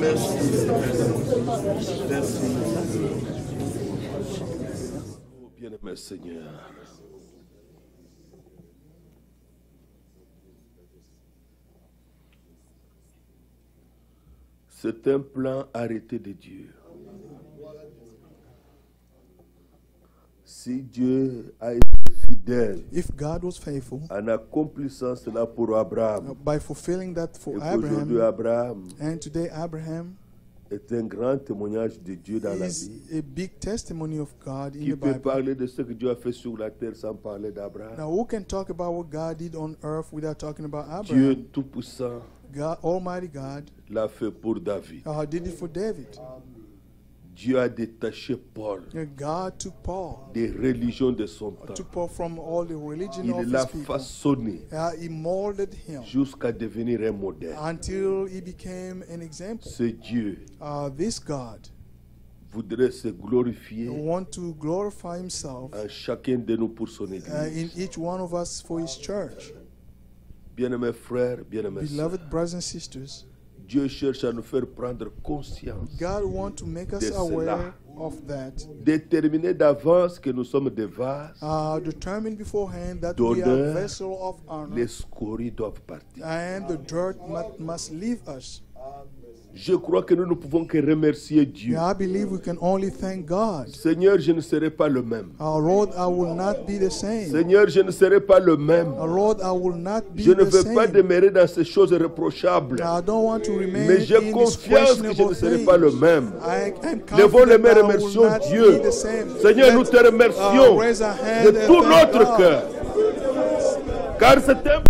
Merci. Oh, bien-aimé Seigneur. C'est un plan arrêté de Dieu. Si Dieu a été fidèle If God was faithful en accomplissant cela pour Abraham, by fulfilling that for et qu'aujourd'hui Abraham, Abraham and today Abraham est un grand témoignage de Dieu dans la is vie. a big testimony of God in Qui the peut Bible. parler de ce que Dieu a fait sur la terre sans parler d'Abraham? Now, who can talk about what God did on earth without talking about Dieu Abraham? Tout-Puissant God, Almighty God, l'a fait pour David. did it for David. Dieu a détaché Paul God took Paul, des religions de son temps. took Paul from all the religion of Il l'a his people. façonné He molded him jusqu'à devenir un modèle. until he became an example. Ce Dieu This God voudrait se glorifier want to glorify himself en chacun de nous pour son in Église. each one of us for his church. Bien-aimés frères, bien-aimés sœurs, Beloved brothers and sisters, Dieu cherche à nous faire prendre conscience, God wants to make us de cela. aware of that, déterminer d'avance que nous sommes des vases, determine beforehand that we are d'honneur, vessel of honor, les scories doivent partir. and the dirt must leave us. Je crois que nous ne pouvons que remercier Dieu. I believe we can only thank God. Seigneur, je ne serai pas le même. Lord, I will not be the same. Seigneur, je ne serai pas le même. Lord, I will not be Je ne the veux pas same. demeurer dans ces choses reprochables. I don't want to remain Mais j'ai in this confiance que je ne questionable serai things. pas le même. I'm Levons les confident mains, that I will remercions not Dieu. be the same. Seigneur, nous te remercions raise our hand de and tout thank notre God. cœur. Car c'est un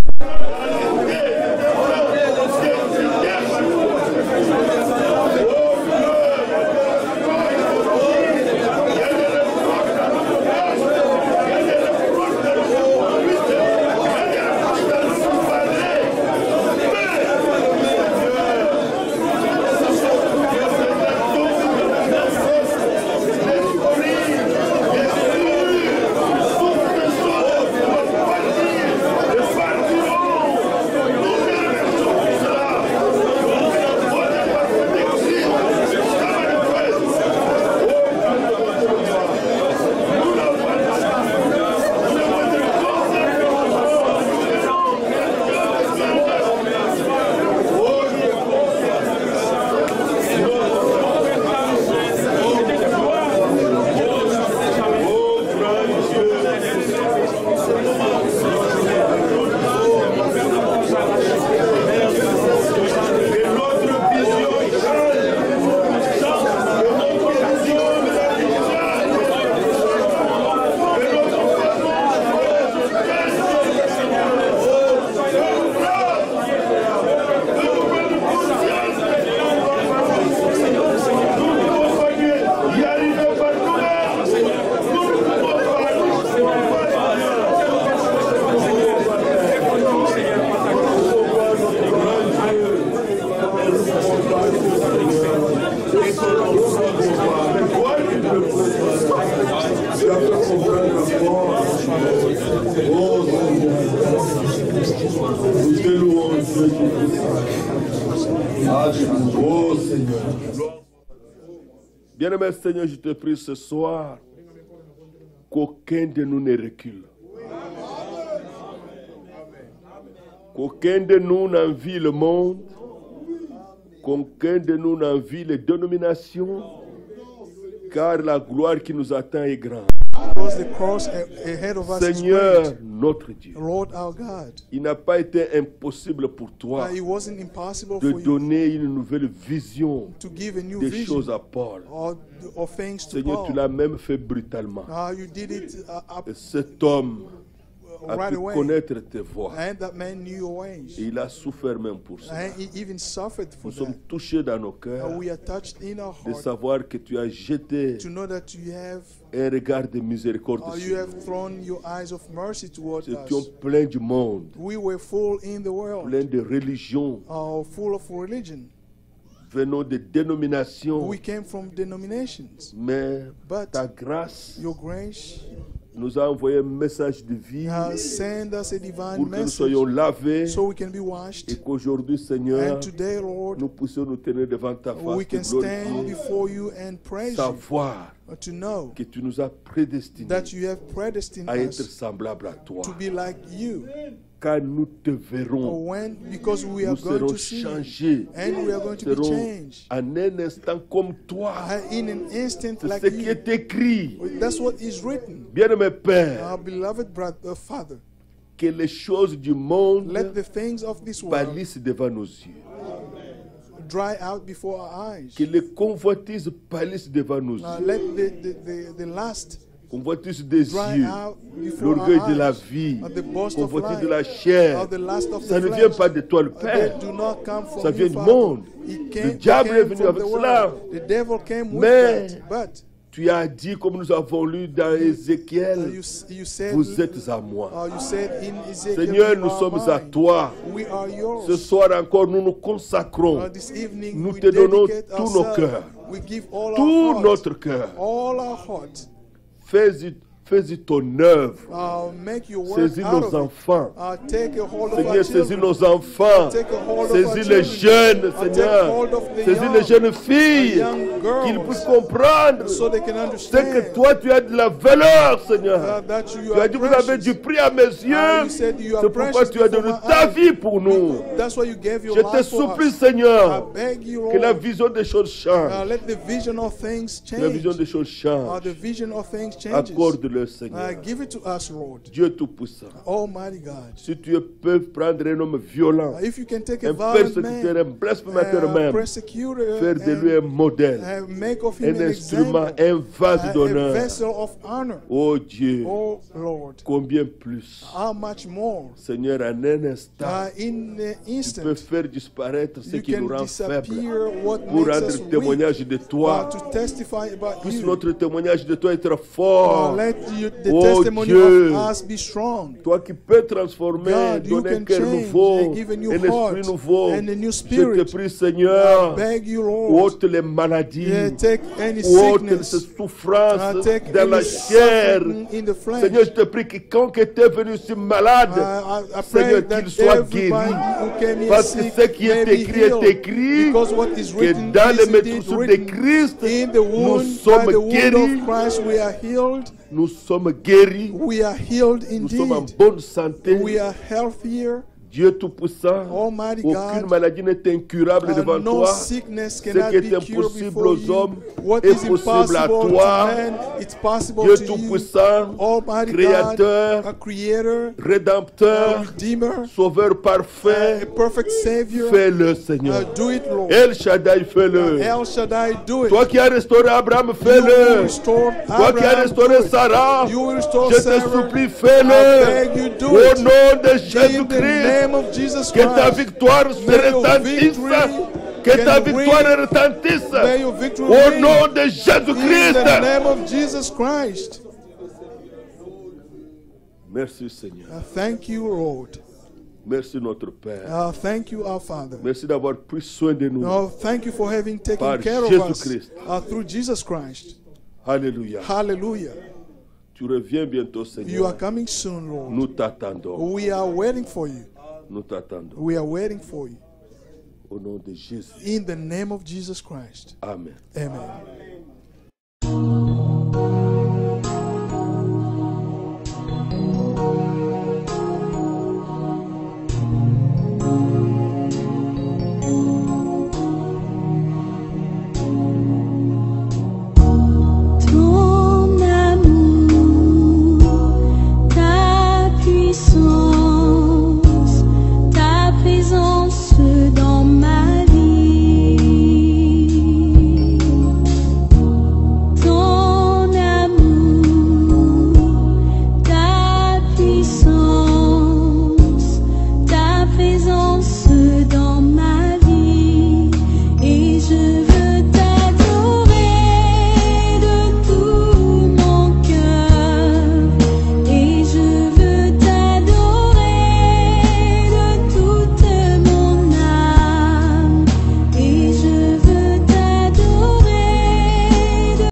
Oh Seigneur. Bien-aimé Seigneur, je te prie ce soir qu'aucun de nous ne recule. Qu'aucun de nous n'envie le monde. Qu'aucun de nous n'envie les dénominations. Car la gloire qui nous attend est grande. Because the cross ahead of us is Seigneur, great. notre Dieu, Lord our God, il n'a pas été impossible pour toi it wasn't impossible de for you donner une nouvelle vision to give a new des vision choses à Paul. or things to Seigneur, tu Paul. l'as même fait brutalement. You did it Et cet homme a right pu away. connaître tes voies. And that man knew your ways. Et il a souffert même pour ça. And he even suffered for Nous sommes that. touchés dans nos cœurs We are touched in our de heart savoir que tu as jeté to know that you have un regard de miséricorde you sur have nous. thrown your eyes of mercy towards Nous étions us. pleins du monde, We were full in the world, pleins de religions, full of religion. venons de dénominations. We came from denominations. Mais But ta grâce your grace nous a envoyé un message de vie send us a divine pour que nous message soyons lavés so we can be washed. et qu'aujourd'hui, Seigneur, And today, Lord, nous puissions nous tenir devant ta face we te can stand glorifier, before you and praise you, savoir to know que tu nous as prédestinés that you have predestined à être us semblables à toi. to be like you. Quand nous te verrons, Because we are nous going serons to see changés, and we are going to be serons changed en un instant comme toi. in an instant C'est like ce qui you. est écrit. That's what is written. Bien-aimé Père, Our beloved brother, Father, que les choses du monde let the things of this world pâlissent devant nos yeux. dry out before our eyes. Que les convoitises pâlissent devant nos yeux. Let the lust Convoitise des dry yeux, out before l'orgueil our de la eyes. vie, The boast of convoitise life, de la chair. or the lust of Ça the ne vient flesh. pas de toi le They Père. do not come from Ça you, vient du Father. monde. It Le came, diable came est venu from avec the cela. world. The devil came with Mais that. But tu as dit, comme nous avons lu dans Ézéchiel, you said, vous êtes à moi. you said in Ezekiel, Seigneur, you nous are sommes à mine. toi. We are yours. Ce soir encore, nous nous consacrons. This evening, Nous we te donnons dedicate tous nos ourselves. cœurs, We give all tout our heart, notre cœur. all our heart. Fais-y ton œuvre. Make your work Saisis out nos of it. enfants. Take a hold of Seigneur, our saisis children. nos enfants. Take a hold of Saisis our les children. jeunes, Take Seigneur. hold of the Saisis young, les jeunes filles. young girls, Qu'ils puissent comprendre so they can c'est understand que toi, tu as de la valeur, Seigneur. that you Tu as are dit, vous avez precious. du prix à mes yeux. You said you are C'est pourquoi precious tu as before donné my ta eyes. vie pour nous. That's why you gave your Je te life for supplie, us. I Seigneur, beg you, que la Lord, vision des choses change. let the vision of things Que la vision change. des choses change. The vision of things changes. Accorde-le, Seigneur. Give it to us, Lord. Dieu Tout-Puissant. Almighty God. Si tu peux prendre un homme violent, If you can take a un violent persécuteur, man, un blasphémateur même, persecutor, faire de lui un modèle, make of him un an instrument, example, un vase a d'honneur. vessel of honor. Oh Dieu, Oh Lord, combien plus, how much more? Seigneur, en un instant, In the tu peux instant, faire disparaître ce you qui nous can rend faibles disappear what pour makes rendre us weak, témoignage de toi. to testify about Puisse you. notre témoignage de toi être fort. Let the Oh testimony Dieu, of us be strong. toi qui peux transformer, God, you donner un can cœur change nouveau, and give a new un heart esprit nouveau. and a new Je spirit. te prie, Seigneur, Beg you, Lord, ôte les maladies, take any ôte ces sickness, souffrances take dans la any chair. suffering in the flesh. Seigneur, je te prie que quand était venu si malade, I pray Seigneur, that qu'il soit everybody guéri. who came here Parce que sick ce qui est may be écrit est healed. écrit, Because what is que written dans is les indeed métroussures de written. Christ, In the nous wound, by sommes the wound guéris. of Christ, we are healed. Nous sommes guéris. We are healed Nous sommes en indeed. bonne santé. We are healthier. Dieu Tout-Puissant, Almighty aucune God, maladie n'est incurable devant no toi. sickness Ce cannot qui be est cured impossible before aux you. hommes What est is possible à impossible to toi. man, it's possible Dieu to you. Tout-Puissant, Almighty Créateur, God, a creator, a Rédempteur, redeemer, Sauveur parfait, a perfect savior. fais-le, Seigneur. Do it, Lord. El Shaddai, fais-le. El Shaddai, do it. Toi qui as restauré Abraham, You fais-le. restored Toi qui as Abraham, restauré do it. Sarah, You will restore je te Sarah. supplie, I fais-le. beg you, do Au it. nom de In the Jésus-Christ, name of Jesus que ta Christ, victoire se May your retentisse. victory Que ta can victoire ring. retentisse. may your victory Au reign. nom de In Jésus-Christ. the name of Jesus Christ. Merci Seigneur. Thank you, Lord. Merci notre Père. Thank you, our Father. Merci d'avoir pris soin de nous. Thank you for having taken Par care of us Jésus-Christ. through Jesus Christ. Alléluia. Hallelujah. Tu reviens bientôt, You Seigneur. are coming soon, Lord. Nous t'attendons. We are waiting for you. Nous t'attendons. We are waiting for you. Au nom de Jésus. In the name of Jesus Christ. Amen. Amen.